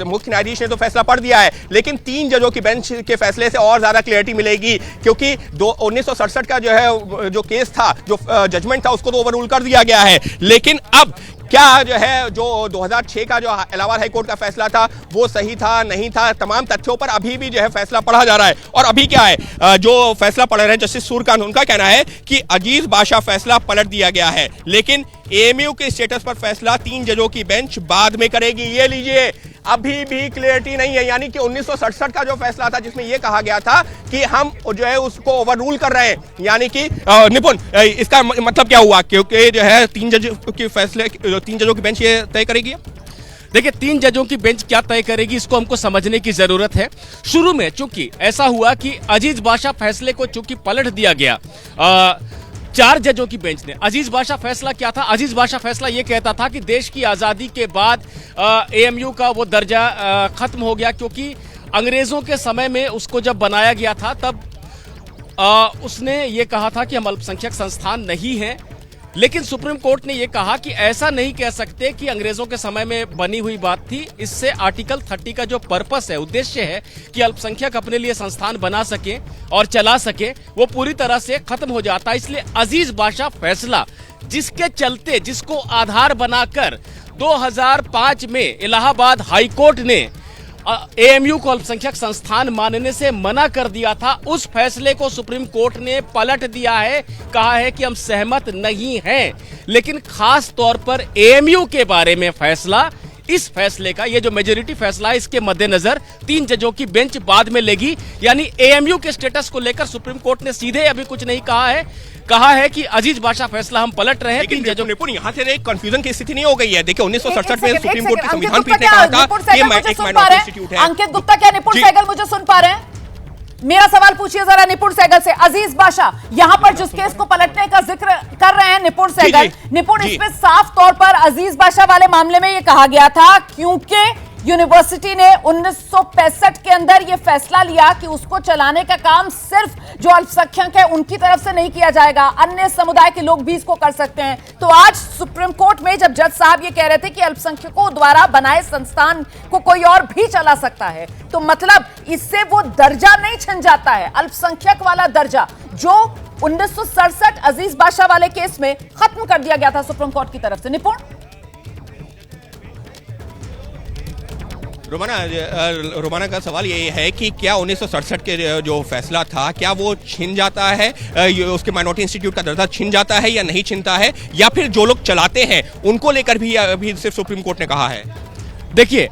मुख्य न्यायाधीश ने तो फैसला पढ़ दिया है, लेकिन 3 जजों की बेंच के फैसले से और ज्यादा क्लियरिटी मिलेगी, क्योंकि 1967 का जो है जो केस था, जो जजमेंट था, उसको तो ओवररूल कर दिया गया है। लेकिन अब क्या जो है जो 2006 का जो इलाहाबाद हाई कोर्ट का फैसला था वो सही था नहीं था, तमाम तथ्यों पर अभी भी जो है फैसला पढ़ा जा रहा है। और अभी क्या है, जो फैसला पढ़ रहे हैं जस्टिस सूर्यकांत, उनका कहना है कि अजीज बादशाह फैसला पलट दिया गया है, लेकिन एएमयू के स्टेटस पर फैसला 3 जजों की बेंच बाद में करेगी। ये लीजिए, अभी भी क्लियरिटी नहीं है। यानी कि 1967 का जो फैसला था जिसमें यह कहा गया था कि हम जो है उसको ओवररूल कर रहे हैं, यानी कि निपुण, इसका मतलब क्या हुआ? क्योंकि जो है 3 जजों के फैसले, 3 जजों की बेंच ये तय करेगी। देखिए, 3 जजों की बेंच क्या तय करेगी इसको हमको समझने की जरूरत है। शुरू में चूंकि ऐसा हुआ कि अजीज बादशाह फैसले को चूंकि पलट दिया गया 4 जजों की बेंच ने। अजीज बादशाह फैसला क्या था? अजीज बादशाह फैसला यह कहता था कि देश की आज़ादी के बाद एएमयू का वो दर्जा खत्म हो गया, क्योंकि अंग्रेजों के समय में उसको जब बनाया गया था तब उसने ये कहा था कि हम अल्पसंख्यक संस्थान नहीं हैं। लेकिन सुप्रीम कोर्ट ने यह कहा कि ऐसा नहीं कह सकते कि अंग्रेजों के समय में बनी हुई बात थी। इससे आर्टिकल 30 का जो पर्पस है, उद्देश्य है कि अल्पसंख्यक अपने लिए संस्थान बना सके और चला सके, वो पूरी तरह से खत्म हो जाता है। इसलिए अजीज बादशाह फैसला, जिसके चलते, जिसको आधार बनाकर 2005 में इलाहाबाद हाईकोर्ट ने एएमयू को अल्पसंख्यक संस्थान मानने से मना कर दिया था। उस फैसले को सुप्रीम कोर्ट ने पलट दिया है, कहा है कि हम सहमत नहीं हैं। लेकिन खास तौर पर एएमयू के बारे में फैसला, इस फैसले का, ये जो मेजोरिटी फैसला है, इसके मद्देनजर 3 जजों की बेंच बाद में लेगी। यानी एएमयू के स्टेटस को लेकर सुप्रीम कोर्ट ने सीधे अभी कुछ नहीं कहा है कि अजीज बाशा फैसला हम पलट रहे हैं। लेकिन 3 जजों निपुण यहाँ से एक कंफ्यूजन की स्थिति नहीं हो गई है। देखिए 1967 में सुप्रीम कोर्ट की संविधान पीठ ने कहा था कि एक माइनॉरिटी इंस्टीट्यूट है। अंकित गुप्ता, क्या निपुण सहगल मुझे सुन पा रहे हैं? मेरा सवाल पूछिए जरा निपुण सहगल से। अजीज बाशा यहाँ पर जिस केस को पलटने का जिक्र कर रहे हैं निपुण सहगल, निपुण इसमें साफ तौर पर अजीज बाशा वाले मामले में ये कहा गया था क्योंकि यूनिवर्सिटी ने 1965 के अंदर यह फैसला लिया कि उसको चलाने का काम सिर्फ जो अल्पसंख्यक है उनकी तरफ से नहीं किया जाएगा, अन्य समुदाय के लोग भी इसको कर सकते हैं। तो आज सुप्रीम कोर्ट में जब जज साहब ये कह रहे थे कि अल्पसंख्यकों द्वारा बनाए संस्थान को कोई और भी चला सकता है, तो मतलब इससे वो दर्जा नहीं छिन जाता है, अल्पसंख्यक वाला दर्जा जो 1967 अजीज बाशा वाले केस में खत्म कर दिया गया था सुप्रीम कोर्ट की तरफ से। निपुण रोमाना का सवाल ये है कि क्या 1967 के जो फैसला था क्या वो छिन जाता है, उसके माइनॉरिटी इंस्टीट्यूट का दर्जा छिन जाता है या नहीं छिनता है, या फिर जो लोग चलाते हैं उनको लेकर भी अभी सिर्फ सुप्रीम कोर्ट ने कहा है? देखिए,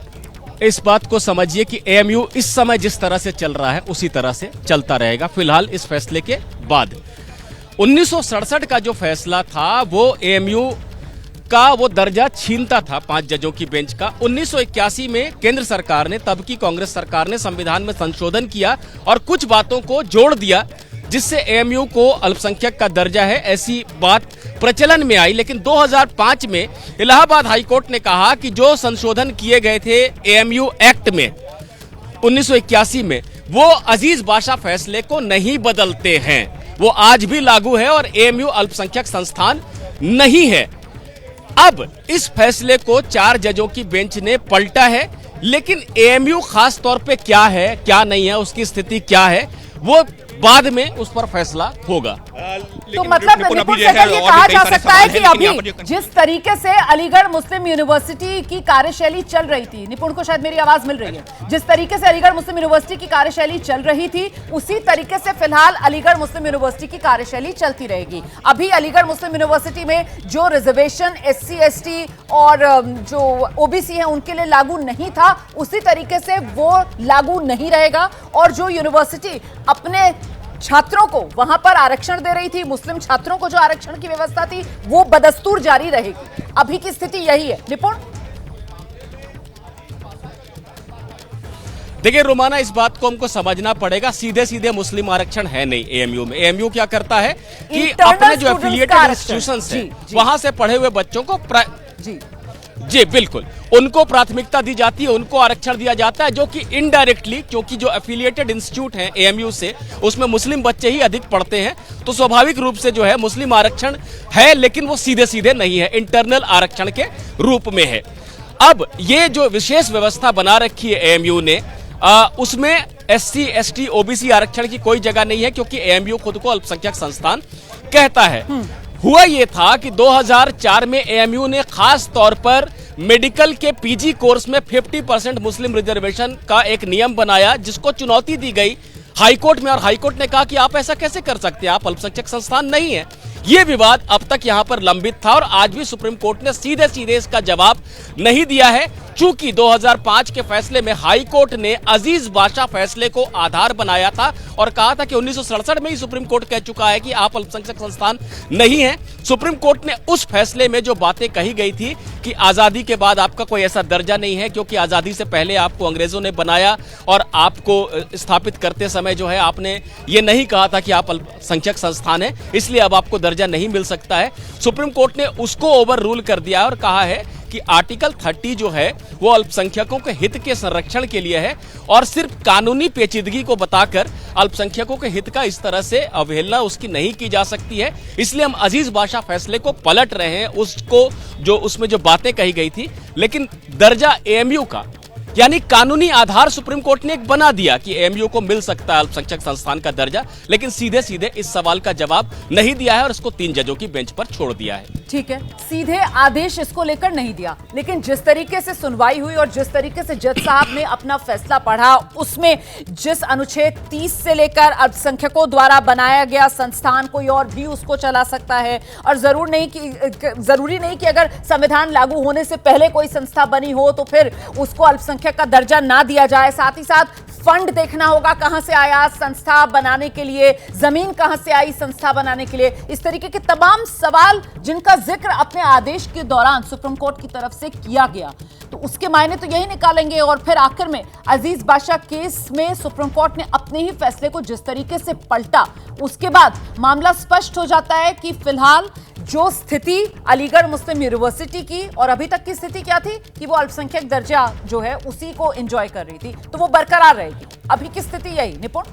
इस बात को समझिए कि एएमयू इस समय जिस तरह से चल रहा है उसी तरह से चलता रहेगा फिलहाल इस फैसले के बाद। 1967 का जो फैसला था वो एएमयू का वो दर्जा छीनता था 5 जजों की बेंच का। 1981 में केंद्र सरकार ने, तब की कांग्रेस सरकार ने संविधान में संशोधन किया और कुछ बातों को जोड़ दिया जिससे एएमयू को अल्पसंख्यक का दर्जा है ऐसी बात प्रचलन में आई। लेकिन 2005 में इलाहाबाद हाईकोर्ट ने कहा कि जो संशोधन किए गए थे एएमयू एक्ट में 1981 में, वो अजीज बाशा फैसले को नहीं बदलते हैं, वो आज भी लागू है और एएमयू अल्पसंख्यक संस्थान नहीं है। अब इस फैसले को 4 जजों की बेंच ने पलटा है, लेकिन एएमयू खास तौर पे क्या है क्या नहीं है, उसकी स्थिति क्या है, वो बाद में उस पर फैसला होगा। तो मतलब निपुण सहगल ये कहा जा सकता है कि अभी जिस तरीके से अलीगढ़ मुस्लिम यूनिवर्सिटी की कार्यशैली चल रही थी, निपुण को शायद मेरी आवाज मिल रही है, जिस तरीके से अलीगढ़ मुस्लिम यूनिवर्सिटी की कार्यशैली चल रही थी उसी तरीके से फिलहाल अलीगढ़ मुस्लिम यूनिवर्सिटी की कार्यशैली चलती रहेगी। अभी अलीगढ़ मुस्लिम यूनिवर्सिटी में जो रिजर्वेशन SC ST और जो OBC है उनके लिए लागू नहीं था, उसी तरीके से वो लागू नहीं रहेगा और जो यूनिवर्सिटी अपने छात्रों को वहां पर आरक्षण दे रही थी, मुस्लिम छात्रों को जो आरक्षण की व्यवस्था थी वो बदस्तूर जारी रहेगी। अभी की स्थिति यही है। निपुण देखिए रोमाना, इस बात को हमको समझना पड़ेगा, सीधे सीधे मुस्लिम आरक्षण है नहीं एएमयू में। एएमयू क्या करता है कि अपने जो एफिलिएटेड इंस्टीट्यूशंस हैं वहां से पढ़े हुए बच्चों को जी बिल्कुल उनको प्राथमिकता दी जाती है, उनको आरक्षण दिया जाता है, जो कि इनडायरेक्टली, क्योंकि जो एफिलिएटेड इंस्टीट्यूट हैं एएमयू से उसमें मुस्लिम बच्चे ही अधिक पढ़ते हैं, तो स्वाभाविक रूप से जो है मुस्लिम आरक्षण है, लेकिन वो सीधे सीधे नहीं है, इंटरनल आरक्षण के रूप में है। अब ये जो विशेष व्यवस्था बना रखी है एएमयू ने, उसमें SC ST OBC आरक्षण की कोई जगह नहीं है, क्योंकि एएमयू खुद को अल्पसंख्यक संस्थान कहता है। हुआ ये था कि 2004 में एएमयू ने खास तौर पर मेडिकल के PG कोर्स में 50% मुस्लिम रिजर्वेशन का एक नियम बनाया, जिसको चुनौती दी गई हाईकोर्ट में, और हाईकोर्ट ने कहा कि आप ऐसा कैसे कर सकते हैं, आप अल्पसंख्यक संस्थान नहीं है। यह विवाद अब तक यहां पर लंबित था और आज भी सुप्रीम कोर्ट ने सीधे सीधे इसका जवाब नहीं दिया है, चूंकि 2005 के फैसले में हाई कोर्ट ने अजीज बाशा फैसले को आधार बनाया था और कहा था कि 1967 में ही सुप्रीम कोर्ट कह चुका है कि आप अल्पसंख्यक संस्थान नहीं है। सुप्रीम कोर्ट ने उस फैसले में जो बातें कही गई थी कि आजादी के बाद आपका कोई ऐसा दर्जा नहीं है, क्योंकि आजादी से पहले आपको अंग्रेजों ने बनाया और आपको स्थापित करते समय जो है आपने ये नहीं कहा था कि आप अल्पसंख्यक संस्थान है, इसलिए अब आपको दर्जा नहीं मिल सकता है। सुप्रीम कोर्ट ने उसको ओवर रूल कर दिया और कहा है कि आर्टिकल 30 जो है वो अल्पसंख्यकों के हित के संरक्षण के लिए है और सिर्फ कानूनी पेचीदगी को बताकर अल्पसंख्यकों के हित का इस तरह से अवहेलना उसकी नहीं की जा सकती है। इसलिए हम अजीज बाशा फैसले को पलट रहे हैं, उसको जो उसमें जो बातें कही गई थी, लेकिन दर्जा एएमयू का यानी कानूनी आधार सुप्रीम कोर्ट ने एक बना दिया कि एएमयू को मिल सकता है अल्पसंख्यक संस्थान का दर्जा, लेकिन सीधे सीधे इस सवाल का जवाब नहीं दिया है और इसको 3 जजों की बेंच पर छोड़ दिया है। ठीक है, सीधे आदेश इसको लेकर नहीं दिया, लेकिन जिस तरीके से सुनवाई हुई और जिस तरीके से जज साहब ने अपना फैसला पढ़ा, उसमें जिस अनुच्छेद 30 से लेकर अल्पसंख्यकों द्वारा बनाया गया संस्थान कोई और भी उसको चला सकता है, और जरूरी नहीं कि अगर संविधान लागू होने से पहले कोई संस्था बनी हो तो फिर उसको अल्पसंख्यक का दर्जा ना दिया जाए। साथ ही साथ फंड देखना होगा कहां से आया संस्था बनाने के लिए, जमीन कहां से आई संस्था बनाने के लिए, इस तरीके के तमाम सवाल जिनका जिक्र अपने आदेश के दौरान सुप्रीम कोर्ट की तरफ से किया गया, तो उसके मायने तो यही निकालेंगे। और फिर आखिर में अजीज बादशाह केस में सुप्रीम कोर्ट ने अपने ही फैसले को जिस तरीके से पलटा, उसके बाद मामला स्पष्ट हो जाता है कि फिलहाल जो स्थिति अलीगढ़ मुस्लिम यूनिवर्सिटी की और अभी तक की स्थिति क्या थी कि वो अल्पसंख्यक दर्जा जो है उसी को एंजॉय कर रही थी, तो वो बरकरार रहेगी। अभी की स्थिति यही निपुण।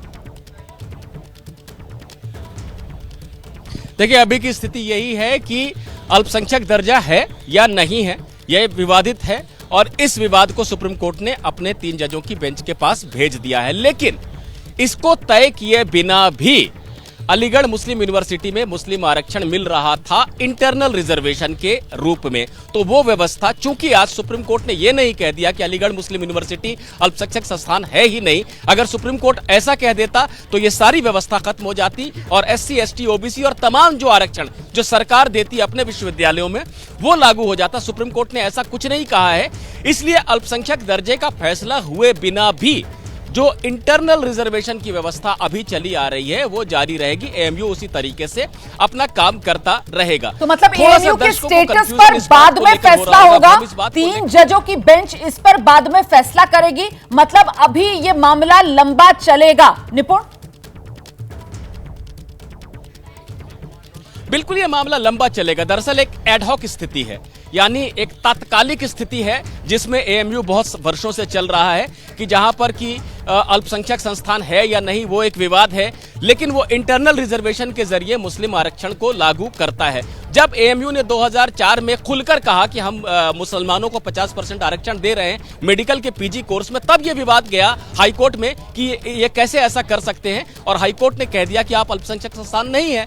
देखिए, अभी की स्थिति यही है कि अल्पसंख्यक दर्जा है या नहीं है, यह विवादित है और इस विवाद को सुप्रीम कोर्ट ने अपने 3 जजों की बेंच के पास भेज दिया है। लेकिन इसको तय किए बिना भी अलीगढ़ मुस्लिम यूनिवर्सिटी में मुस्लिम आरक्षण मिल रहा था इंटरनल रिजर्वेशन के रूप में। तो वो व्यवस्था, चूंकि आज सुप्रीम कोर्ट ने ये नहीं कह दिया कि अलीगढ़ मुस्लिम यूनिवर्सिटी अल्पसंख्यक संस्थान है ही नहीं, अगर सुप्रीम कोर्ट ऐसा कह देता तो ये सारी व्यवस्था खत्म हो जाती और SC, ST, OBC और तमाम जो आरक्षण जो सरकार देती अपने विश्वविद्यालयों में वो लागू हो जाता। सुप्रीम कोर्ट ने ऐसा कुछ नहीं कहा है, इसलिए अल्पसंख्यक दर्जे का फैसला हुए बिना भी जो इंटरनल रिजर्वेशन की व्यवस्था अभी चली आ रही है वो जारी रहेगी। एएमयू उसी तरीके से अपना काम करता रहेगा। तो मतलब एएमयू के स्टेटस पर बाद में फैसला होगा, 3 जजों की बेंच इस पर बाद में फैसला करेगी, मतलब अभी ये मामला लंबा चलेगा। निपुण, बिल्कुल ये मामला लंबा चलेगा। दरअसल एक एडहॉक स्थिति है, यानी एक तात्कालिक स्थिति है जिसमें एएमयू बहुत वर्षों से चल रहा है कि जहां पर कि अल्पसंख्यक संस्थान है या नहीं वो एक विवाद है, लेकिन वो इंटरनल रिजर्वेशन के जरिए मुस्लिम आरक्षण को लागू करता है। जब एएमयू ने 2004 में खुलकर कहा कि हम मुसलमानों को 50% आरक्षण दे रहे हैं मेडिकल के PG कोर्स में, तब ये विवाद गया हाईकोर्ट में कि ये कैसे ऐसा कर सकते हैं, और हाईकोर्ट ने कह दिया कि आप अल्पसंख्यक संस्थान नहीं है।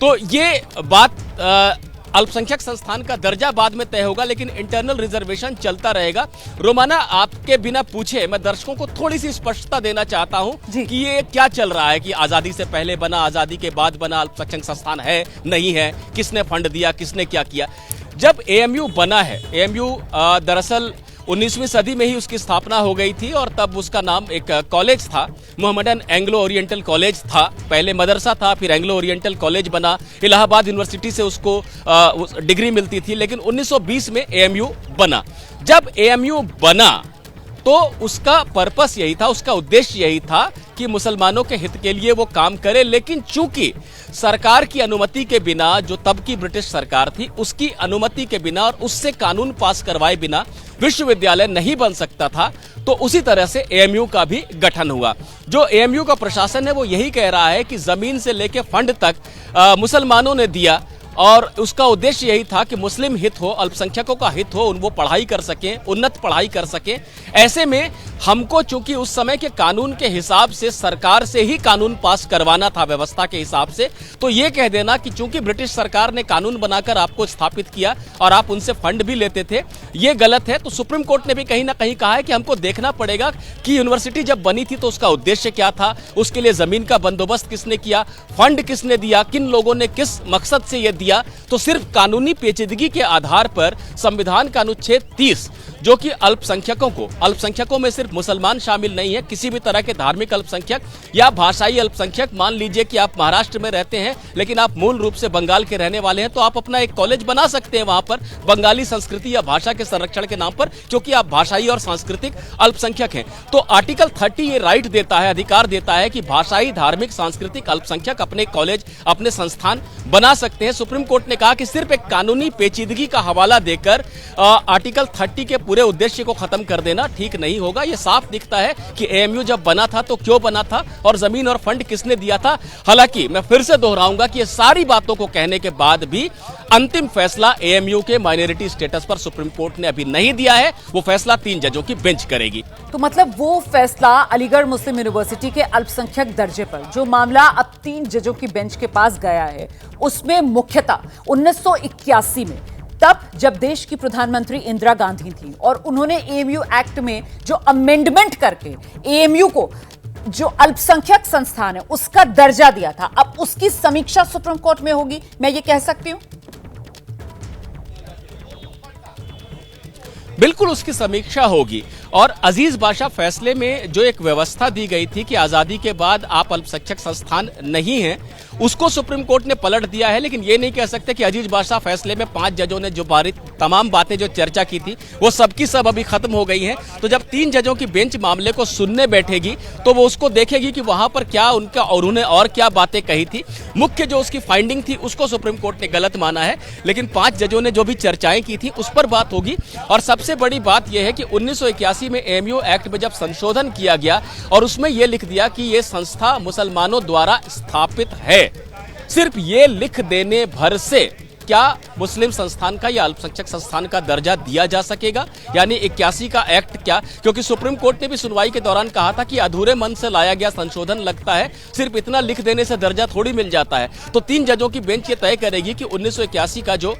तो ये बात अल्पसंख्यक संस्थान का दर्जा बाद में तय होगा, लेकिन इंटरनल रिजर्वेशन चलता रहेगा। रोमाना, आपके बिना पूछे मैं दर्शकों को थोड़ी सी स्पष्टता देना चाहता हूं कि ये क्या चल रहा है कि आजादी से पहले बना, आजादी के बाद बना, अल्पसंख्यक संस्थान है नहीं है, किसने फंड दिया, किसने क्या किया। जब एएमयू बना है, एएमयू दरअसल 19वीं सदी में ही उसकी स्थापना हो गई थी और तब उसका नाम एक कॉलेज था, मोहम्मदन एंग्लो ओरिएंटल कॉलेज था। पहले मदरसा था, फिर एंग्लो ओरिएंटल कॉलेज बना, इलाहाबाद यूनिवर्सिटी से उसको डिग्री मिलती थी। लेकिन 1920 में एएमयू बना। जब एएमयू बना तो उसका पर्पस यही था, उसका उद्देश्य यही था कि मुसलमानों के हित के लिए वो काम करे। लेकिन चूंकि सरकार की अनुमति के बिना, जो तब की ब्रिटिश सरकार थी उसकी अनुमति के बिना और उससे कानून पास करवाए बिना विश्वविद्यालय नहीं बन सकता था, तो उसी तरह से एएमयू का भी गठन हुआ। जो एएमयू का प्रशासन है वो यही कह रहा है कि जमीन से लेकर फंड तक मुसलमानों ने दिया और उसका उद्देश्य यही था कि मुस्लिम हित हो, अल्पसंख्यकों का हित हो, वो पढ़ाई कर सकें, उन्नत पढ़ाई कर सकें। ऐसे में हमको चूंकि उस समय के कानून के हिसाब से सरकार से ही कानून पास करवाना था, व्यवस्था के हिसाब से, तो ये कह देना कि चूंकि ब्रिटिश सरकार ने कानून बनाकर आपको स्थापित किया और आप उनसे फंड भी लेते थे, ये गलत है। तो सुप्रीम कोर्ट ने भी कहीं ना कहीं कहा है कि हमको देखना पड़ेगा कि यूनिवर्सिटी जब बनी थी तो उसका उद्देश्य क्या था, उसके लिए जमीन का बंदोबस्त किसने किया, फंड किसने दिया, किन लोगों ने किस मकसद से यह दिया। तो सिर्फ कानूनी पेचीदगी के आधार पर संविधान का अनुच्छेद 30, जो कि अल्पसंख्यकों में सिर्फ मुसलमान शामिल नहीं है, किसी भी तरह के धार्मिक अल्पसंख्यक या भाषाई अल्पसंख्यक, मान लीजिए कि आप महाराष्ट्र में रहते हैं लेकिन आप मूल रूप से बंगाल के रहने वाले हैं, तो आप अपना एक कॉलेज बना सकते हैं वहां पर बंगाली संस्कृति या भाषा के संरक्षण के नाम पर, क्योंकि आप भाषाई और सांस्कृतिक अल्पसंख्यक हैं। तो आर्टिकल 30 ये राइट देता है, अधिकार देता है कि भाषाई, धार्मिक, सांस्कृतिक अल्पसंख्यक अपने कॉलेज, अपने संस्थान बना सकते हैं। सुप्रीम कोर्ट ने कहा कि सिर्फ एक कानूनी पेचीदगी का हवाला देकर आर्टिकल 30 के पूरे उद्देश्य को खत्म कर देना ठीक नहीं होगा। यह साफ दिखता है कि एएमयू जब बना था तो क्यों बना था और जमीन और फंड किसने दिया था। हालांकि मैं फिर से दोहराऊंगा कि ये सारी बातों को कहने के बाद भी अंतिम फैसला एएमयू के माइनॉरिटी स्टेटस पर सुप्रीम कोर्ट ने अभी नहीं दिया है। वो फैसला 3 जजों की बेंच करेगी। तो मतलब वो फैसला अलीगढ़ मुस्लिम यूनिवर्सिटी के अल्पसंख्यक दर्जे पर जो मामला अब 3 जजों की बेंच के पास गया है, उसमें मुख्यतः 1981 में, तब जब देश की प्रधानमंत्री इंदिरा गांधी थी और उन्होंने एएमयू एक्ट में जो अमेंडमेंट करके एएमयू को जो अल्पसंख्यक संस्थान है उसका दर्जा दिया था, अब उसकी समीक्षा सुप्रीम कोर्ट में होगी, मैं ये कह सकती हूं? बिल्कुल उसकी समीक्षा होगी। और अजीज बाशा फैसले में जो एक व्यवस्था दी गई थी कि आजादी के बाद आप अल्पसंख्यक संस्थान नहीं हैं, उसको सुप्रीम कोर्ट ने पलट दिया है। लेकिन ये नहीं कह सकते कि अजीज बाशा फैसले में 5 जजों ने जो तमाम बातें जो चर्चा की थी वो सबकी सब अभी खत्म हो गई हैं। तो जब 3 जजों की बेंच मामले को सुनने बैठेगी तो वो उसको देखेगी कि वहां पर क्या उनका और उन्हें और क्या बातें कही थी। मुख्य जो उसकी फाइंडिंग थी उसको सुप्रीम कोर्ट ने गलत माना है, लेकिन 5 जजों ने जो भी चर्चाएं की थी उस पर बात होगी। और सबसे बड़ी बात यह है कि 1981 में एएमयू एक्ट में जब संशोधन किया गया और उसमें यह लिख दिया कि यह संस्था मुसलमानों द्वारा स्थापित है, सिर्फ ये लिख देने भर से क्या मुस्लिम संस्थान का या अल्पसंख्यक संस्थान का दर्जा दिया जा सकेगा? यानी 81 का एक्ट क्या, क्योंकि सुप्रीम कोर्ट ने भी सुनवाई के दौरान कहा था कि अधूरे मन से लाया गया संशोधन लगता है, सिर्फ इतना लिख देने से दर्जा थोड़ी मिल जाता है। तो 3 जजों की बेंच ये तय करेगी कि 1981 का जो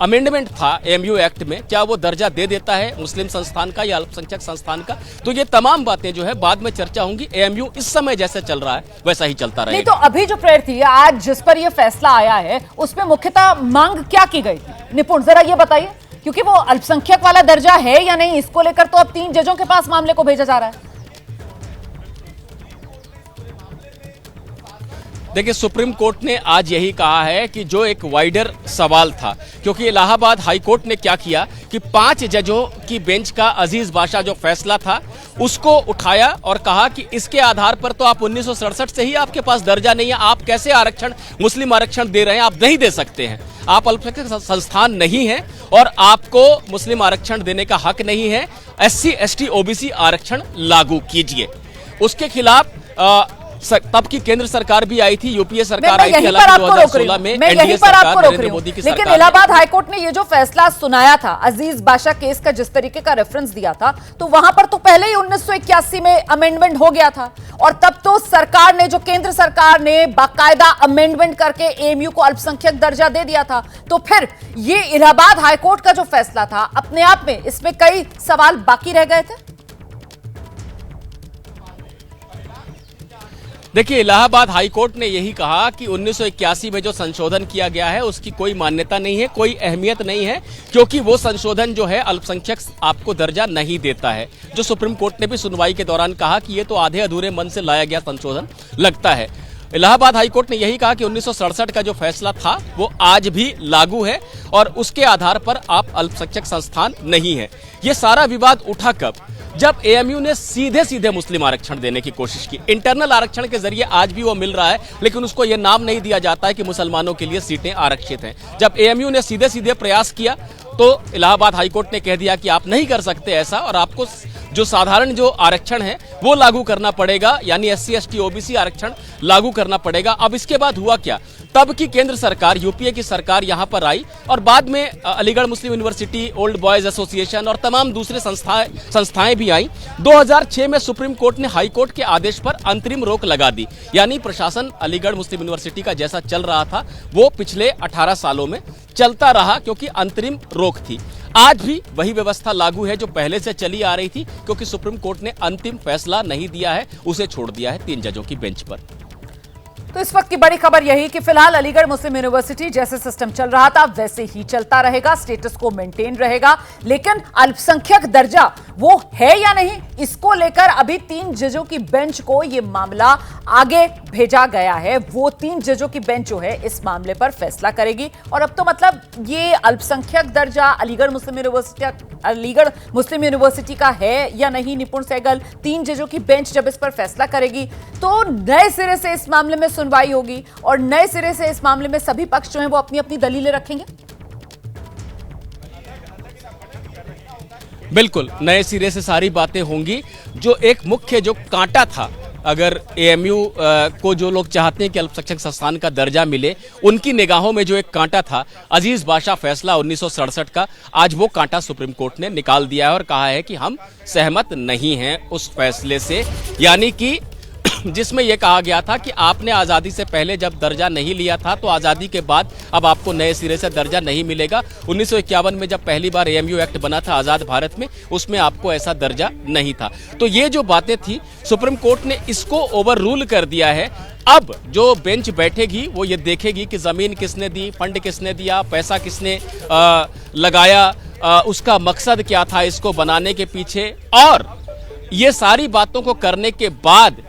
अमेंडमेंट था एएमयू एक्ट में, क्या वो दर्जा दे देता है मुस्लिम संस्थान का या अल्पसंख्यक संस्थान का। तो ये तमाम बातें जो है बाद में चर्चा होंगी। एएमयू इस समय जैसे चल रहा है वैसा ही चलता रहेगा। नहीं तो अभी जो प्रेयर थी आज जिस पर यह फैसला आया है उसमें मुख्यतः मांग क्या की गई थी? निपुण जरा ये बताइए, क्योंकि वो अल्पसंख्यक वाला दर्जा है या नहीं, इसको लेकर तो अब 3 जजों के पास मामले को भेजा जा रहा है। देखिए, सुप्रीम कोर्ट ने आज यही कहा है कि जो एक वाइडर सवाल था, क्योंकि इलाहाबाद हाई कोर्ट ने क्या किया कि 5 जजों की बेंच का अजीज बाशा जो फैसला था उसको उठाया और कहा कि इसके आधार पर तो आप 1967 से ही आपके पास दर्जा नहीं है, आप कैसे आरक्षण, मुस्लिम आरक्षण दे रहे हैं? आप नहीं दे सकते हैं, आप अल्पसंख्यक संस्थान नहीं है और आपको मुस्लिम आरक्षण देने का हक नहीं है। SC ST OBC आरक्षण लागू कीजिए। उसके खिलाफ तब की केंद्र सरकार भी आई थी, यूपीए सरकार आई थी, हालांकि 2016 में एनडीए सरकार नरेंद्र मोदी की सरकार। लेकिन इलाहाबाद हाईकोर्ट ने ये जो फैसला सुनाया था अजीज बाशा केस का, जिस तरीके का रेफरेंस दिया था, तो वहां पर तो पहले ही 1981 में अमेंडमेंट हो गया था और तब तो सरकार ने, जो केंद्र सरकार ने बाकायदा अमेंडमेंट करके एएमयू को अल्पसंख्यक दर्जा दे दिया था। तो फिर ये इलाहाबाद हाईकोर्ट का जो फैसला था अपने आप में इसमें कई सवाल बाकी रह गए थे। देखिए, इलाहाबाद हाईकोर्ट ने यही कहा कि 1981 में जो संशोधन किया गया है उसकी कोई मान्यता नहीं है, कोई अहमियत नहीं है, क्योंकि वो संशोधन जो है अल्पसंख्यक आपको दर्जा नहीं देता है। जो सुप्रीम कोर्ट ने भी सुनवाई के दौरान कहा कि ये तो आधे अधूरे मन से लाया गया संशोधन लगता है। इलाहाबाद हाईकोर्ट ने यही कहा कि 1967 का जो फैसला था वो आज भी लागू है और उसके आधार पर आप अल्पसंख्यक संस्थान नहीं है। ये सारा विवाद उठा कब? जब एएमयू ने सीधे सीधे मुस्लिम आरक्षण देने की कोशिश की। इंटरनल आरक्षण के जरिए आज भी वो मिल रहा है, लेकिन उसको ये नाम नहीं दिया जाता है कि मुसलमानों के लिए सीटें आरक्षित हैं। जब एएमयू ने सीधे सीधे प्रयास किया तो इलाहाबाद हाईकोर्ट ने कह दिया कि आप नहीं कर सकते ऐसा और आपको जो साधारण जो आरक्षण है वो लागू करना पड़ेगा, यानी SC ST OBC आरक्षण लागू करना पड़ेगा। अब इसके बाद हुआ क्या? तब की केंद्र सरकार, यूपीए की सरकार यहां पर आई और बाद में अलीगढ़ मुस्लिम यूनिवर्सिटी, ओल्ड बॉयज एसोसिएशन और तमाम दूसरे संस्थाएं भी आई। 2006 में सुप्रीम कोर्ट ने हाई कोर्ट के आदेश पर अंतरिम रोक लगा दी, यानी प्रशासन अलीगढ़ मुस्लिम यूनिवर्सिटी का जैसा चल रहा था वो पिछले 18 सालों में चलता रहा, क्योंकि अंतरिम रोक थी। आज भी वही व्यवस्था लागू है जो पहले से चली आ रही थी, क्योंकि सुप्रीम कोर्ट ने अंतिम फैसला नहीं दिया है, उसे छोड़ दिया है 3 जजों की बेंच पर। तो इस वक्त की बड़ी खबर यही कि फिलहाल अलीगढ़ मुस्लिम यूनिवर्सिटी जैसे सिस्टम चल रहा था वैसे ही चलता रहेगा, स्टेटस को मेंटेन रहेगा, लेकिन अल्पसंख्यक दर्जा वो है या नहीं, इसको लेकर अभी 3 जजों की बेंच को यह मामला आगे भेजा गया है। वो 3 जजों की बेंच जो है इस मामले पर फैसला करेगी। और अब तो मतलब ये अल्पसंख्यक दर्जा अलीगढ़ मुस्लिम यूनिवर्सिटी का है या नहीं, निपुण सहगल, 3 जजों की बेंच जब इस पर फैसला करेगी तो नए सिरे से इस मामले में सुनवाई होगी और नए सिरे से इस मामले में सभी पक्ष जो हैं वो अपनी अपनी दलीलें रखेंगे। बिल्कुल नए सिरे से सारी बातें होंगी। जो एक मुख्य जो कांटा था, अगर एएमयू को जो लोग चाहते हैं कि अल्पसंख्यक संस्थान का दर्जा मिले, उनकी निगाहों में जो एक कांटा था अजीज बाशा फैसला 1967 का, आज वो कांटा सुप्रीम कोर्ट ने निकाल दिया है और कहा है कि हम सहमत नहीं हैं उस फैसले से। यानी कि जिसमें यह कहा गया था कि आपने आज़ादी से पहले जब दर्जा नहीं लिया था तो आज़ादी के बाद अब आपको नए सिरे से दर्जा नहीं मिलेगा। 1951 में जब पहली बार एएमयू एक्ट बना था आज़ाद भारत में, उसमें आपको ऐसा दर्जा नहीं था। तो ये जो बातें थी सुप्रीम कोर्ट ने इसको ओवर रूल कर दिया है। अब जो बेंच बैठेगी वो ये देखेगी कि ज़मीन किसने दी, फंड किसने दिया, पैसा किसने लगाया, उसका मकसद क्या था इसको बनाने के पीछे। और ये सारी बातों को करने के बाद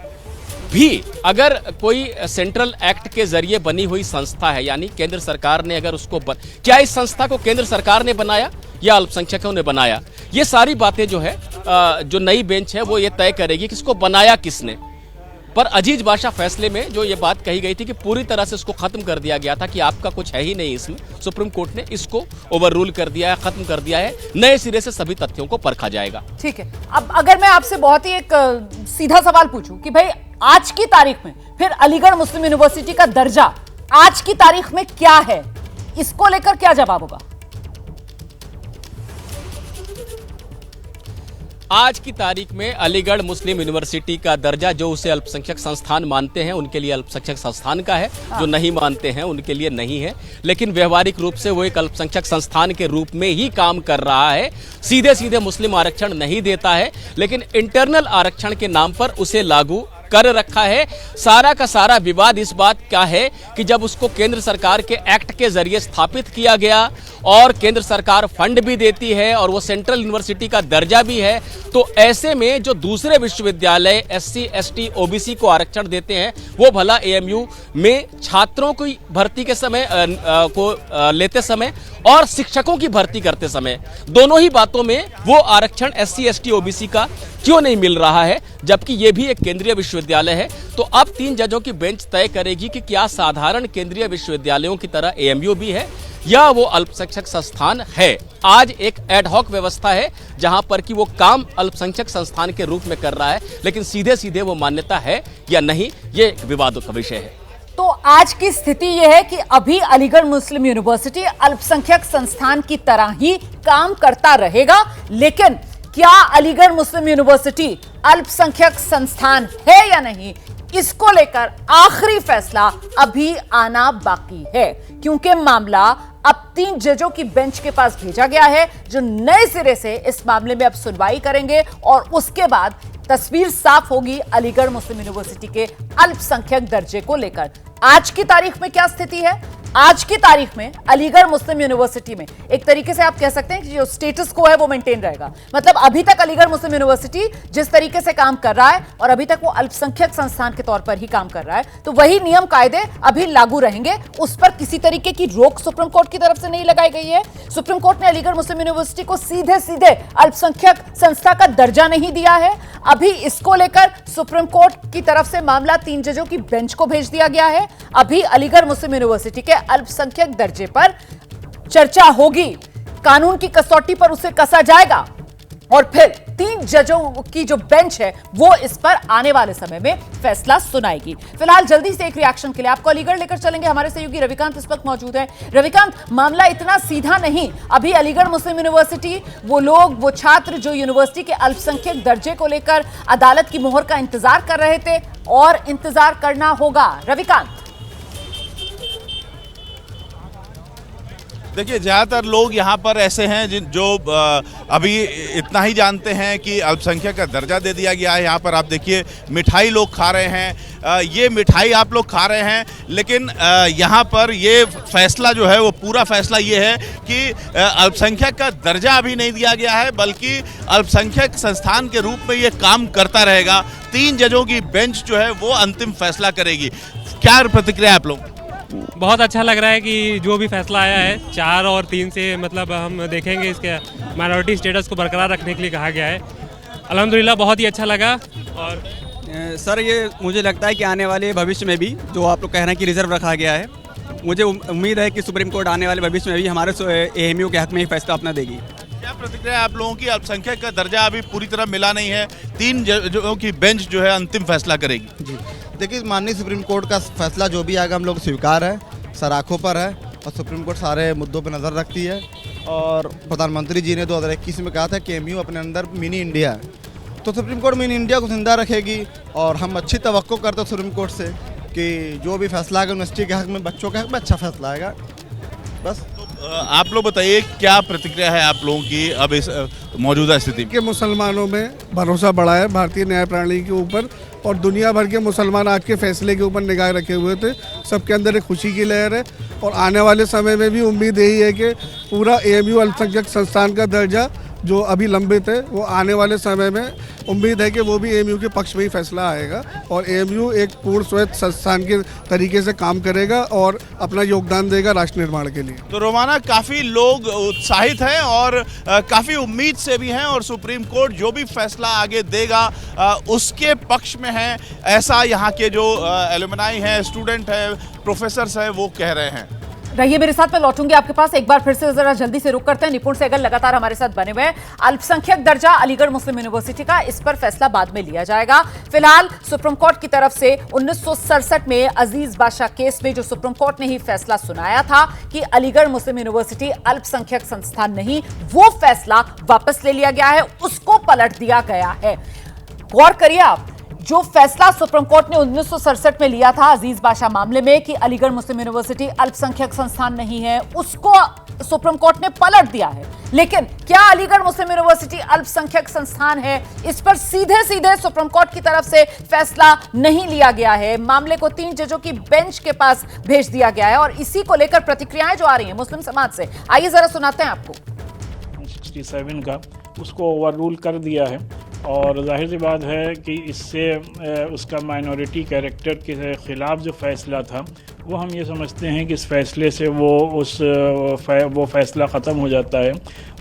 भी अगर कोई सेंट्रल एक्ट के जरिए बनी हुई संस्था है, यानी केंद्र सरकार ने अगर उसको क्या इस संस्था को केंद्र सरकार ने बनाया या अल्पसंख्यकों ने बनाया, ये सारी बातें जो है जो नई बेंच है वो ये तय करेगी कि इसको बनाया किसने। पर अजीज बाशा फैसले में जो ये बात कही गई थी कि पूरी तरह से इसको खत्म कर दिया गया था कि आपका कुछ है ही नहीं इसमें, सुप्रीम कोर्ट ने इसको ओवर रूल कर दिया है, खत्म कर दिया है। नए सिरे से सभी तथ्यों को परखा जाएगा। ठीक है, अब अगर मैं आपसे बहुत ही एक सीधा सवाल पूछूं कि भाई आज की तारीख में फिर अलीगढ़ मुस्लिम यूनिवर्सिटी का दर्जा आज की तारीख में क्या है, इसको लेकर क्या जवाब होगा? आज की तारीख में अलीगढ़ मुस्लिम यूनिवर्सिटी का दर्जा जो उसे अल्पसंख्यक संस्थान मानते हैं उनके लिए अल्पसंख्यक संस्थान का है, जो नहीं मानते हैं उनके लिए नहीं है। लेकिन व्यवहारिक रूप से वो एक अल्पसंख्यक संस्थान के रूप में ही काम कर रहा है। सीधे सीधे मुस्लिम आरक्षण नहीं देता है, लेकिन इंटरनल आरक्षण के नाम पर उसे लागू कर रखा है। सारा का सारा विवाद इस बात का है कि जब उसको केंद्र सरकार के एक्ट के जरिए स्थापित किया गया और केंद्र सरकार फंड भी देती है और वो सेंट्रल यूनिवर्सिटी का दर्जा भी है, तो ऐसे में जो दूसरे विश्वविद्यालय एससी, एसटी, ओबीसी को आरक्षण देते हैं वो भला एएमयू में छात्रों की भर्ती के समय लेते समय और शिक्षकों की भर्ती करते समय, दोनों ही बातों में वो आरक्षण एससी, एसटी, ओबीसी का क्यों नहीं मिल रहा है, जबकि ये भी एक केंद्रीय विश्वविद्यालय है। तो अब 3 जजों की बेंच तय करेगी कि क्या साधारण केंद्रीय विश्वविद्यालयों की तरह एएमयू भी है या वो अल्पसंख्यक संस्थान है। आज एक एडहॉक व्यवस्था है जहां पर कि वो काम अल्पसंख्यक संस्थान के रूप में कर रहा है, लेकिन सीधे सीधे वो मान्यता है या नहीं, ये विवादों का विषय है। तो आज की स्थिति यह है कि अभी अलीगढ़ मुस्लिम यूनिवर्सिटी अल्पसंख्यक संस्थान की तरह ही काम करता रहेगा, लेकिन क्या अलीगढ़ मुस्लिम यूनिवर्सिटी अल्पसंख्यक संस्थान है या नहीं, इसको लेकर आखिरी फैसला अभी आना बाकी है, क्योंकि मामला अब 3 जजों की बेंच के पास भेजा गया है जो नए सिरे से इस मामले में अब सुनवाई करेंगे और उसके बाद तस्वीर साफ होगी अलीगढ़ मुस्लिम यूनिवर्सिटी के अल्पसंख्यक दर्जे को लेकर। आज की तारीख में क्या स्थिति है? आज की तारीख में अलीगढ़ मुस्लिम यूनिवर्सिटी में एक तरीके से आप कह सकते हैं कि जो स्टेटस को है वो मेंटेन रहेगा। मतलब अभी तक अलीगढ़ मुस्लिम यूनिवर्सिटी जिस तरीके से काम कर रहा है और अभी तक वो अल्पसंख्यक संस्थान के तौर पर ही काम कर रहा है, तो वही नियम कायदे अभी लागू रहेंगे। उस पर किसी तरीके की रोक सुप्रीम कोर्ट की तरफ से नहीं लगाई गई है। सुप्रीम कोर्ट ने अलीगढ़ मुस्लिम यूनिवर्सिटी को सीधे सीधे अल्पसंख्यक संस्था का दर्जा नहीं दिया है। अभी इसको लेकर सुप्रीम कोर्ट की तरफ से मामला 3 जजों की बेंच को भेज दिया गया है। अभी अलीगढ़ मुस्लिम यूनिवर्सिटी के अल्पसंख्यक दर्जे पर चर्चा होगी, कानून की कसौटी पर उसे कसा जाएगा और फिर 3 जजों की जो बेंच है वो इस पर आने वाले समय में फैसला सुनाएगी। फिलहाल जल्दी से एक रिएक्शन के लिए आपको अलीगढ़ लेकर चलेंगे। हमारे सहयोगी रविकांत इस वक्त मौजूद है। रविकांत, मामला इतना सीधा नहीं। अभी अलीगढ़ मुस्लिम यूनिवर्सिटी, वो लोग, वो छात्र जो यूनिवर्सिटी के अल्पसंख्यक दर्जे को लेकर अदालत की मोहर का इंतजार कर रहे थे और इंतजार करना होगा। रविकांत, देखिए, ज़्यादातर लोग यहाँ पर ऐसे हैं जो अभी इतना ही जानते हैं कि अल्पसंख्यक का दर्जा दे दिया गया है। यहाँ पर आप देखिए मिठाई लोग खा रहे हैं, ये मिठाई आप लोग खा रहे हैं, लेकिन यहाँ पर ये फैसला जो है वो पूरा फैसला ये है कि अल्पसंख्यक का दर्जा अभी नहीं दिया गया है, बल्कि अल्पसंख्यक संस्थान के रूप में ये काम करता रहेगा। 3 जजों की बेंच जो है वो अंतिम फैसला करेगी। क्या प्रतिक्रिया आप लोग? बहुत अच्छा लग रहा है कि जो भी फैसला आया है 4 और 3 से, मतलब हम देखेंगे इसके माइनॉरिटी स्टेटस को बरकरार रखने के लिए कहा गया है। अल्हम्दुलिल्लाह बहुत ही अच्छा लगा। और सर, ये मुझे लगता है कि आने वाले भविष्य में भी जो आप लोग कह रहे हैं कि रिजर्व रखा गया है, मुझे उम्मीद है कि सुप्रीम कोर्ट आने वाले भविष्य में भी हमारे AMU के हक में ही फैसला अपना देगी। क्या प्रतिक्रिया आप लोगों की? अल्पसंख्यक का दर्जा अभी पूरी तरह मिला नहीं है, 3 जजों की बेंच जो है अंतिम फैसला करेगी। जी देखिए, माननीय सुप्रीम कोर्ट का फैसला जो भी आएगा हम लोग स्वीकार है, सराखों पर है, और सुप्रीम कोर्ट सारे मुद्दों पर नज़र रखती है। और प्रधानमंत्री जी ने 2021 में कहा था कि AMU अपने अंदर मिनी इंडिया है, तो सुप्रीम कोर्ट मिनी इंडिया को जिंदा रखेगी। और हम अच्छी तवक्को करते हैं सुप्रीम कोर्ट से कि जो भी फैसला आएगा यूनिवर्सिटी के हक में, बच्चों के हक में अच्छा फैसला आएगा। बस आप लोग बताइए, क्या प्रतिक्रिया है आप लोगों की अब इस मौजूदा स्थिति में? कि मुसलमानों में भरोसा बढ़ा है भारतीय न्याय प्रणाली के ऊपर, और दुनिया भर के मुसलमान आज के फैसले के ऊपर निगाह रखे हुए थे। सबके अंदर एक खुशी की लहर है, और आने वाले समय में भी उम्मीद यही है कि पूरा AMU अल्पसंख्यक संस्थान का दर्जा जो अभी लंबित है, वो आने वाले समय में उम्मीद है कि वो भी AMU के पक्ष में ही फैसला आएगा, और AMU एक पूर्ण स्वायत्त संस्थान के तरीके से काम करेगा और अपना योगदान देगा राष्ट्र निर्माण के लिए। तो रोमाना, काफ़ी लोग उत्साहित हैं और काफ़ी उम्मीद से भी हैं, और सुप्रीम कोर्ट जो भी फैसला आगे देगा उसके पक्ष में है, ऐसा यहाँ के जो एलुमनाई हैं, स्टूडेंट हैं, प्रोफेसर्स हैं, वो कह रहे हैं। रहिए मेरे साथ, मैं लौटूंगी आपके पास। एक बार फिर से जरा जल्दी से रुक करते हैं। निपुण सहगल लगातार हमारे साथ बने हुए हैं। अल्पसंख्यक दर्जा अलीगढ़ मुस्लिम यूनिवर्सिटी का, इस पर फैसला बाद में लिया जाएगा। फिलहाल सुप्रीम कोर्ट की तरफ से 1967 में अजीज बादशाह केस में जो सुप्रीम कोर्ट ने ही फैसला सुनाया था कि अलीगढ़ मुस्लिम यूनिवर्सिटी अल्पसंख्यक संस्थान नहीं, वो फैसला वापस ले लिया गया है, उसको पलट दिया गया है। गौर करिए आप, जो फैसला सुप्रीम कोर्ट ने 1967 में लिया था अजीज बादशाह मामले में कि अलीगढ़ मुस्लिम यूनिवर्सिटी अल्पसंख्यक संस्थान नहीं है, उसको सुप्रीम कोर्ट ने पलट दिया है। लेकिन क्या अलीगढ़ मुस्लिम यूनिवर्सिटी अल्पसंख्यक संस्थान है, इस पर सीधे सीधे सुप्रीम कोर्ट की तरफ से फैसला नहीं लिया गया है। मामले को 3 जजों की बेंच के पास भेज दिया गया है, और इसी को लेकर प्रतिक्रियाएं जो आ रही हैं मुस्लिम समाज से, आइए जरा सुनाते हैं आपको। 67 का उसको ओवररूल कर दिया है, और जाहिर सी बात है कि इससे उसका माइनॉरिटी कैरेक्टर के ख़िलाफ़ जो फ़ैसला था, वो हम ये समझते हैं कि इस फ़ैसले से वो फ़ैसला ख़त्म हो जाता है।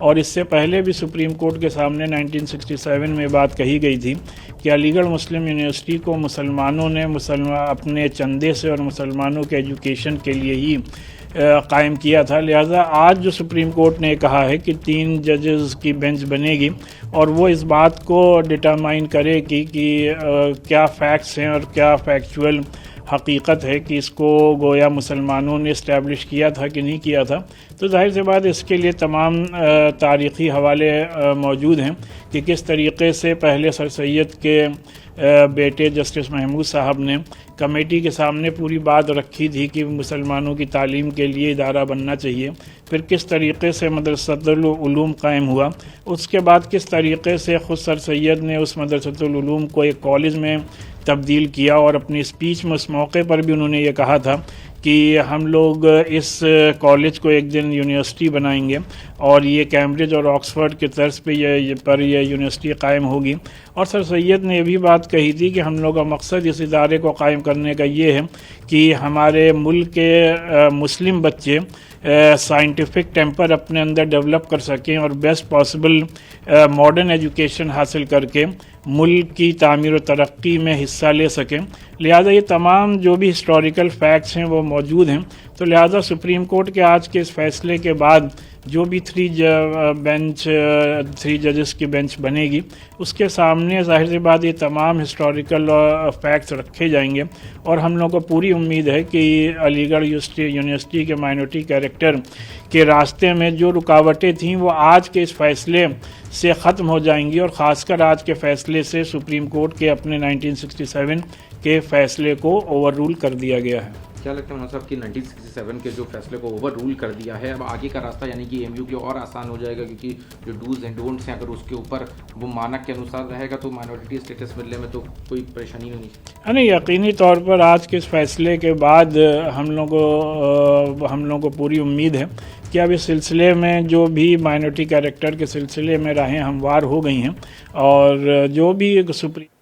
और इससे पहले भी सुप्रीम कोर्ट के सामने 1967 में बात कही गई थी कि अलीगढ़ मुस्लिम यूनिवर्सिटी को मुसलमानों ने अपने चंदे से और मुसलमानों के एजुकेशन के लिए ही कायम किया था। लिहाजा आज जो सुप्रीम कोर्ट ने कहा है कि 3 जजेस की बेंच बनेगी, और वो इस बात को डिटरमाइन करेगी कि क्या फैक्ट्स हैं और क्या फैक्चुअल हकीकत है कि इसको गोया मुसलमानों ने इस्टेब्लिश किया था कि नहीं किया था। तो जाहिर सी बात इसके लिए तमाम तारीख़ी हवाले मौजूद हैं कि किस तरीके से पहले सर सैयद के बेटे जस्टिस महमूद साहब ने कमेटी के सामने पूरी बात रखी थी कि मुसलमानों की तालीम के लिए इदारा बनना चाहिए, फिर किस तरीके से मदरसतुल उलूम कायम हुआ, उसके बाद किस तरीके से ख़ुद सर सैयद ने उस मदरसतुल उलूम को एक कॉलेज में तब्दील किया, और अपनी स्पीच में उस मौके पर भी उन्होंने ये कहा था कि हम लोग इस कॉलेज को एक दिन यूनिवर्सिटी बनाएंगे, और ये कैम्ब्रिज और ऑक्सफोर्ड के तर्ज पे ये यूनिवर्सिटी कायम होगी। और सर सैयद ने ये भी बात कही थी कि हम लोग का मकसद इस इदारे को कायम करने का ये है कि हमारे मुल्क के मुस्लिम बच्चे साइंटिफिक टेम्पर अपने अंदर डेवलप कर सकें और बेस्ट पॉसिबल मॉडर्न एजुकेशन हासिल करके मुल्क की तामीर और तरक्की में हिस्सा ले सकें। लिहाजा ये तमाम जो भी हिस्टोरिकल फैक्ट्स हैं वो मौजूद हैं। तो लिहाजा सुप्रीम कोर्ट के आज के इस फैसले के बाद जो भी 3 जजेस की बेंच बनेगी, उसके सामने जाहिर सी बात ये तमाम हिस्टोरिकल फैक्ट्स रखे जाएंगे, और हम लोग को पूरी उम्मीद है कि अलीगढ़ यूनिवर्सिटी के माइनॉरिटी कैरेक्टर के रास्ते में जो रुकावटें थीं वो आज के इस फैसले से ख़त्म हो जाएंगी, और ख़ासकर आज के फैसले से सुप्रीम कोर्ट के अपने 1967 के फैसले को ओवर रूल कर दिया गया है। क्या लगता है साहब कि 1967 के जो फैसले को ओवर रूल कर दिया है, अब आगे का रास्ता यानी कि एमयू के और आसान हो जाएगा, क्योंकि जो डूज एंड डोंट्स हैं अगर उसके ऊपर वो मानक के अनुसार रहेगा तो माइनॉरिटी स्टेटस मिलने में तो कोई परेशानी नहीं। नहीं, यकीनी तौर पर आज के इस फैसले के बाद हम लोगों को पूरी उम्मीद है कि अब इस सिलसिले में जो भी माइनॉरिटी कैरेक्टर के सिलसिले में राहें हमवार हो गई हैं और जो भी सुप्रीम।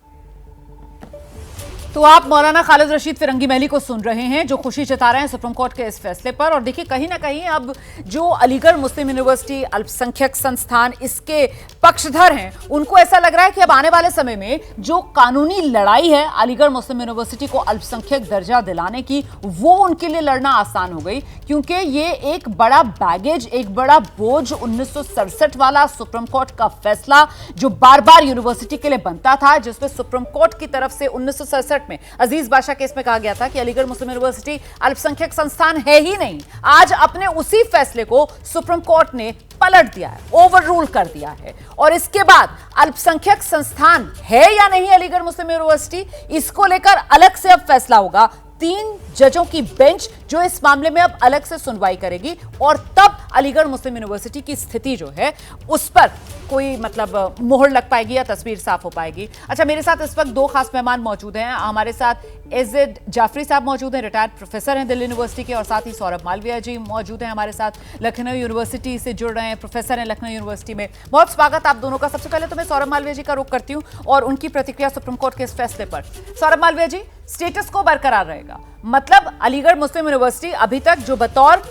तो आप मौलाना खालिद रशीद फिरंगी महली को सुन रहे हैं जो खुशी जता रहे हैं सुप्रीम कोर्ट के इस फैसले पर। और देखिए कहीं ना कहीं अब जो अलीगढ़ मुस्लिम यूनिवर्सिटी अल्पसंख्यक संस्थान इसके पक्षधर हैं उनको ऐसा लग रहा है कि अब आने वाले समय में जो कानूनी लड़ाई है अलीगढ़ मुस्लिम यूनिवर्सिटी को अल्पसंख्यक दर्जा दिलाने की, वो उनके लिए लड़ना आसान हो गई, क्योंकि ये एक बड़ा बैगेज, एक बड़ा बोझ 1967 वाला सुप्रीम कोर्ट का फैसला जो बार बार यूनिवर्सिटी के लिए बनता था, जिसमें सुप्रीम कोर्ट की तरफ से 1967 में अजीज बादशाह केस में कहा गया था कि अलीगढ़ मुस्लिम यूनिवर्सिटी अल्पसंख्यक संस्थान है ही नहीं। आज अपने उसी फैसले को सुप्रीम कोर्ट ने पलट दिया है, ओवर रूल कर दिया है, और इसके बाद अल्पसंख्यक संस्थान है या नहीं अलीगढ़ मुस्लिम यूनिवर्सिटी, इसको लेकर अलग से अब फैसला होगा। 3 जजों की बेंच जो इस मामले में अब अलग से सुनवाई करेगी और तब अलीगढ़ मुस्लिम यूनिवर्सिटी की स्थिति जो है उस पर कोई मतलब मोहर लग पाएगी या तस्वीर साफ हो पाएगी। अच्छा, मेरे साथ इस वक्त 2 खास मेहमान मौजूद हैं। हमारे साथ एजेड जाफरी साहब मौजूद हैं, रिटायर्ड प्रोफेसर हैं दिल्ली यूनिवर्सिटी के, और साथ ही सौरभ मालविया जी मौजूद हैं हमारे साथ, लखनऊ यूनिवर्सिटी से जुड़ रहे हैं, प्रोफेसर हैं लखनऊ यूनिवर्सिटी में। बहुत स्वागत आप दोनों का। सबसे पहले तो मैं सौरभ मालविया जी का रुख करती हूँ और उनकी प्रतिक्रिया सुप्रीम कोर्ट के इस फैसले पर। सौरभ मालविया जी, स्टेटस को बरकरार रहेगा, मतलब अलीगढ़ मुस्लिम यूनिवर्सिटी अभी तक जो बतौर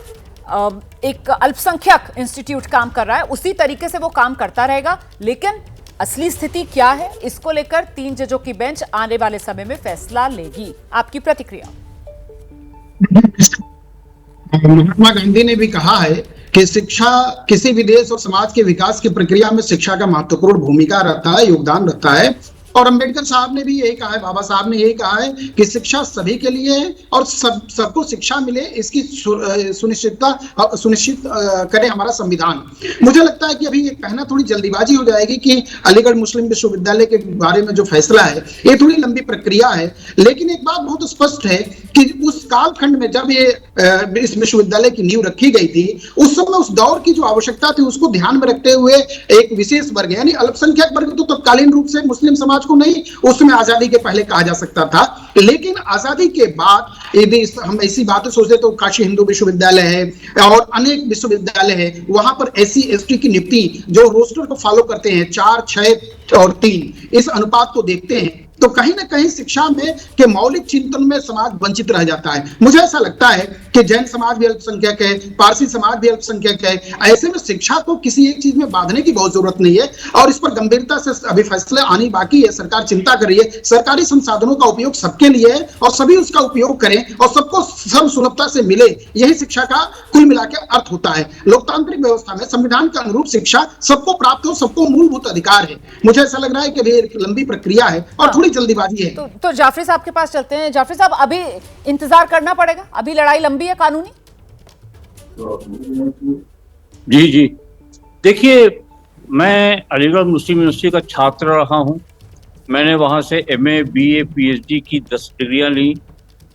एक अल्पसंख्यक इंस्टीट्यूट काम कर रहा है उसी तरीके से वो काम करता रहेगा, लेकिन असली स्थिति क्या है इसको लेकर 3 जजों की बेंच आने वाले समय में फैसला लेगी। आपकी प्रतिक्रिया? महात्मा गांधी ने भी कहा है कि शिक्षा किसी भी देश और समाज के विकास की प्रक्रिया में शिक्षा का महत्वपूर्ण भूमिका रहता है, योगदान रहता है। और अंबेडकर साहब ने भी यही कहा है, बाबा साहब ने यही कहा है कि शिक्षा सभी के लिए है और सबको शिक्षा मिले, इसकी सुनिश्चित करे हमारा संविधान। मुझे लगता है कि अभी ये कहना थोड़ी जल्दीबाजी हो जाएगी कि अलीगढ़ मुस्लिम विश्वविद्यालय के बारे में जो फैसला है ये थोड़ी लंबी प्रक्रिया है, लेकिन एक बात बहुत स्पष्ट है कि उस कालखंड में जब ये इस विश्वविद्यालय की नींव रखी गई थी उस समय उस दौर की जो आवश्यकता थी उसको ध्यान में रखते हुए एक विशेष वर्ग यानी अल्पसंख्यक वर्ग तो तत्कालीन रूप से मुस्लिम समाज को नहीं उसमें आजादी के पहले कहा जा सकता था, लेकिन आजादी के बाद यदि हम ऐसी बातें सोचते तो काशी हिंदू विश्वविद्यालय है और अनेक विश्वविद्यालय है, वहां पर SC/ST की नियुक्ति जो रोस्टर को फॉलो करते हैं 4, 6 और 3 इस अनुपात को देखते हैं तो कहीं ना कहीं शिक्षा में के मौलिक चिंतन में समाज वंचित रह जाता है। मुझे ऐसा लगता है कि जैन समाज भी अल्पसंख्यक है, पारसी समाज भी अल्पसंख्यक है, ऐसे में शिक्षा को किसी एक चीज में बांधने की बहुत जरूरत नहीं है और इस पर गंभीरता से अभी फैसले आनी बाकी है। सरकार चिंता कर रही है, सरकारी संसाधनों का उपयोग सबके लिए है और सभी उसका उपयोग करें और सबको सब सुलभता से मिले, यही शिक्षा का कुल मिलाकर अर्थ होता है। लोकतांत्रिक व्यवस्था में संविधान के अनुरूप शिक्षा सबको प्राप्त हो, सबको मूलभूत अधिकार है। मुझे ऐसा लग रहा है कि एक लंबी प्रक्रिया है और थोड़ी जल्दीबाजी है। तो जाफरी साहब के पास चलते हैं। जाफरी साहब, अभी इंतजार करना पड़ेगा, अभी लड़ाई लंबी है कानूनी। जी देखिए, मैं अलीगढ़ मुस्लिम यूनिवर्सिटी का छात्र रहा हूं। मैंने वहां से MA, BA, PhD की 10 डिग्रियां ली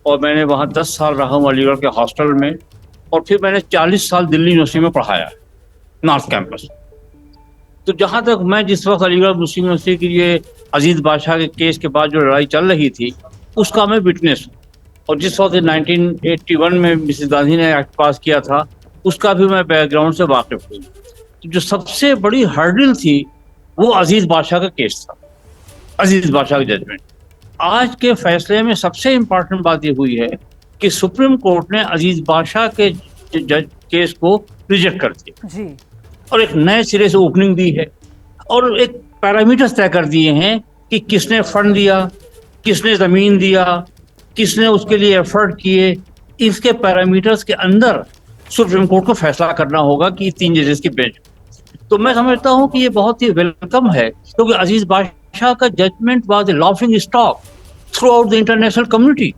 और मैंने वहां 10 साल रहा हूं अलीगढ़ के हॉस्टल में और फिर मैंने 40 साल दिल्ली यूनिवर्सिटी में पढ़ाया, नॉर्थ कैंपस। तो जहां तक मैं जिस वक्त अलीगढ़ मुस्लिम यूनिवर्सिटी की ये अजीज बादशाह के केस के बाद जो लड़ाई चल रही थी उसका मैं विटनेस हूँ और जिस वक्त 1981 में मिसेस गांधी ने एक्ट पास किया था उसका भी मैं बैकग्राउंड से वाकिफ हूँ। तो जो सबसे बड़ी हर्डल थी वो अजीज बादशाह का केस था, अजीज बादशाह की जजमेंट। आज के फैसले में सबसे इम्पोर्टेंट बात ये हुई है कि सुप्रीम कोर्ट ने अजीज बादशाह के केस को रिजेक्ट कर दिया जी और एक नए सिरे से ओपनिंग दी है और एक पैरामीटर्स तय कर दिए हैं कि किसने फंड दिया, किसने जमीन दिया, किसने उसके लिए एफर्ट किए। इसके पैरामीटर्स के अंदर सुप्रीम कोर्ट को फैसला करना होगा कि 3 जजेस की बेंच। तो मैं समझता हूं कि ये बहुत ही वेलकम है क्योंकि अजीज बादशाह का judgment was a laughing stock throughout the international community.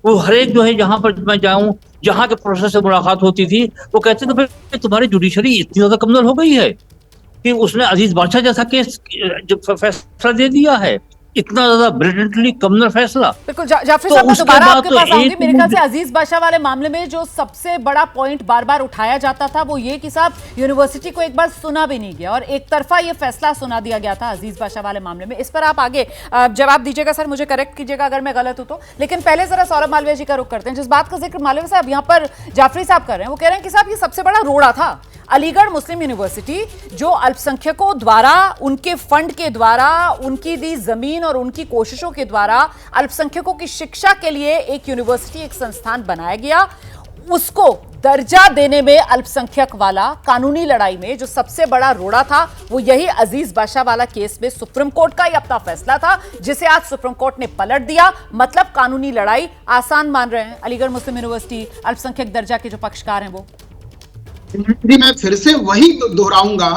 वो हर एक जो है जहां पर मैं जाऊं, जहां के प्रोसेस से मुलाकात होती थी, वो कहते थे भाई तुम्हारी जुडिशरी इतनी ज्यादा कमजोर हो गई है कि उसने अजीज बादशाह जैसा केस जो फैसला दे दिया है, इतना ज्यादा ब्रिलियंटली कमनर फैसला। बिल्कुल जाफरी तो साहब, मैं उसके दोबारा बाद आपके तो पास आऊंगी। एक मेरे ख्याल से अजीज बादशाह वाले मामले में जो सबसे बड़ा पॉइंट बार बार उठाया जाता था वो ये कि साहब यूनिवर्सिटी को एक बार सुना भी नहीं गया और एक तरफा ये फैसला सुना दिया गया था अजीज बादशाह वाले मामले में। इस पर आप आगे जवाब दीजिएगा सर, मुझे करेक्ट कीजिएगा अगर मैं गलत हूं तो। लेकिन पहले जरा सौरभ मालवीय जी का रुख करते हैं। जिस बात का जिक्र मालवीय साहब यहाँ पर जाफरी साहब कर रहे हैं, वो कह रहे हैं कि साहब ये सबसे बड़ा रोड़ा था। अलीगढ़ मुस्लिम यूनिवर्सिटी जो अल्पसंख्यकों द्वारा, उनके फंड के द्वारा, उनकी दी जमीन और उनकी कोशिशों के द्वारा अल्पसंख्यकों की शिक्षा के लिए एक यूनिवर्सिटी, एक संस्थान बनाया गया, उसको दर्जा देने में अल्पसंख्यक वाला कानूनी लड़ाई में जो सबसे बड़ा रोड़ा था वो यही अजीज बादशाह वाला केस में सुप्रीम कोर्ट का ही अपना फैसला था, जिसे आज सुप्रीम कोर्ट ने पलट दिया। मतलब कानूनी लड़ाई आसान मान रहे हैं अलीगढ़ मुस्लिम यूनिवर्सिटी, अल्पसंख्यक दर्जा के जो पक्षकार हैं वो। मैं फिर से वही दोहराऊंगा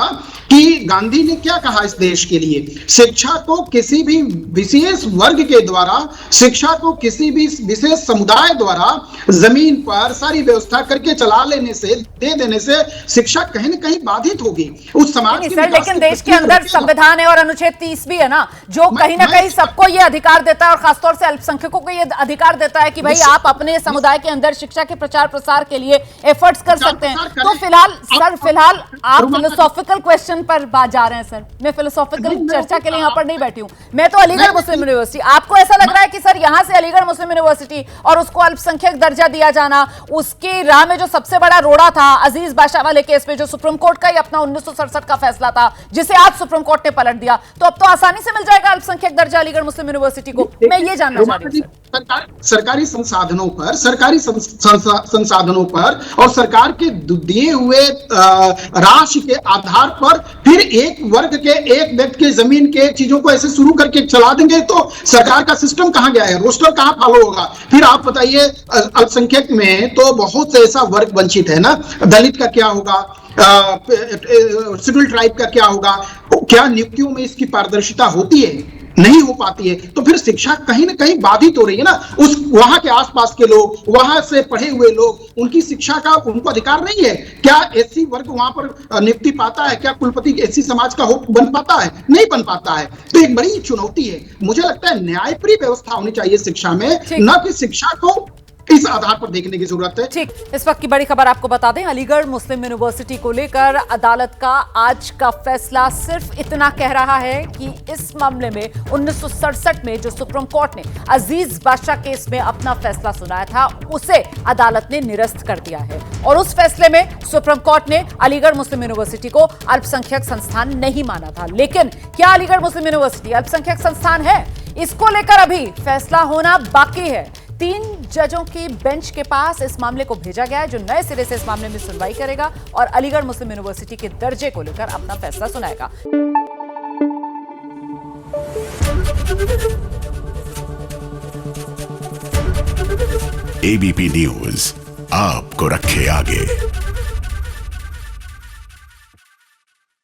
कि गांधी ने क्या कहा इस देश के लिए, शिक्षा को किसी भी विशेष वर्ग के द्वारा, शिक्षा को किसी भी विशेष समुदाय द्वारा जमीन पर सारी व्यवस्था करके चला लेने से, दे देने से शिक्षा कहीं न कहीं बाधित होगी उस समाज के। लेकिन देश के अंदर संविधान है और अनुच्छेद 30 भी है ना, जो कहीं ना कहीं सबको ये अधिकार देता है और खासतौर से अल्पसंख्यकों को ये अधिकार देता है कि भाई आप अपने समुदाय के अंदर शिक्षा के प्रचार प्रसार के लिए एफर्ट्स कर सकते हैं। तो फिलहाल आप फिलोसॉफिकल क्वेश्चन पर जा रहे हैं सर। मैं फिलोसॉफिकल चर्चा के लिए यहाँ पर नहीं बैठी हूँ। मैं तो अलीगढ़ मुस्लिम यूनिवर्सिटी, आपको ऐसा लग रहा है कि सर यहाँ से अलीगढ़ मुस्लिम यूनिवर्सिटी और उसको अल्पसंख्यक दर्जा दिया जाना, उसकी राह में जो सबसे बड़ा रोड़ा था अजीज बादशाह वाले केस में, जो सुप्रीम कोर्ट का ही अपना 1967 का फैसला था जिसे आज सुप्रीम कोर्ट ने पलट दिया, तो अब तो आसानी से मिल जाएगा अल्पसंख्यक दर्जा अलीगढ़ मुस्लिम यूनिवर्सिटी को। मैं ये जानना चाह रही हूँ सरकारी संसाधनों पर, सरकारी संसाधनों पर और सरकार के दिए हुए राशि के आधार पर फिर एक वर्ग के, एक व्यक्ति के जमीन के चीजों को ऐसे शुरू करके चला देंगे तो सरकार का सिस्टम कहां गया है, रोस्टर कहां फॉलो होगा। फिर आप बताइए अल्पसंख्यक में तो बहुत से ऐसा वर्ग वंचित है ना, दलित का क्या होगा, शेड्यूल्ड ट्राइब का क्या होगा, क्या नियुक्तियों में इसकी पारदर्शिता होती है, नहीं हो पाती है, तो फिर शिक्षा कहीं ना कहीं बाधित हो रही है ना। उस वहां के आसपास के लोग, वहां से पढ़े हुए लोग, उनकी शिक्षा का उनको अधिकार नहीं है। क्या एससी वर्ग वहां पर नियुक्ति पाता है, क्या कुलपति एससी समाज का हो बन पाता है, नहीं बन पाता है। तो एक बड़ी चुनौती है। मुझे लगता है न्यायप्रिय व्यवस्था होनी चाहिए शिक्षा में, न कि शिक्षा को इस आधार पर देखने की जरूरत है। ठीक, इस वक्त की बड़ी खबर आपको बता दें, अलीगढ़ मुस्लिम यूनिवर्सिटी को लेकर अदालत का आज का फैसला सिर्फ इतना कह रहा है कि इस मामले में 1967 में जो सुप्रीम कोर्ट ने अजीज बादशाह केस में अपना फैसला सुनाया था उसे अदालत ने निरस्त कर दिया है। और उस फैसले में सुप्रीम कोर्ट ने अलीगढ़ मुस्लिम यूनिवर्सिटी को अल्पसंख्यक संस्थान नहीं माना था। लेकिन क्या अलीगढ़ मुस्लिम यूनिवर्सिटी अल्पसंख्यक संस्थान है? इसको लेकर अभी फैसला होना बाकी है। 3 जजों की बेंच के पास इस मामले को भेजा गया है जो नए सिरे से इस मामले में सुनवाई करेगा और अलीगढ़ मुस्लिम यूनिवर्सिटी के दर्जे को लेकर अपना फैसला सुनाएगा। एबीपी न्यूज आपको रखे आगे।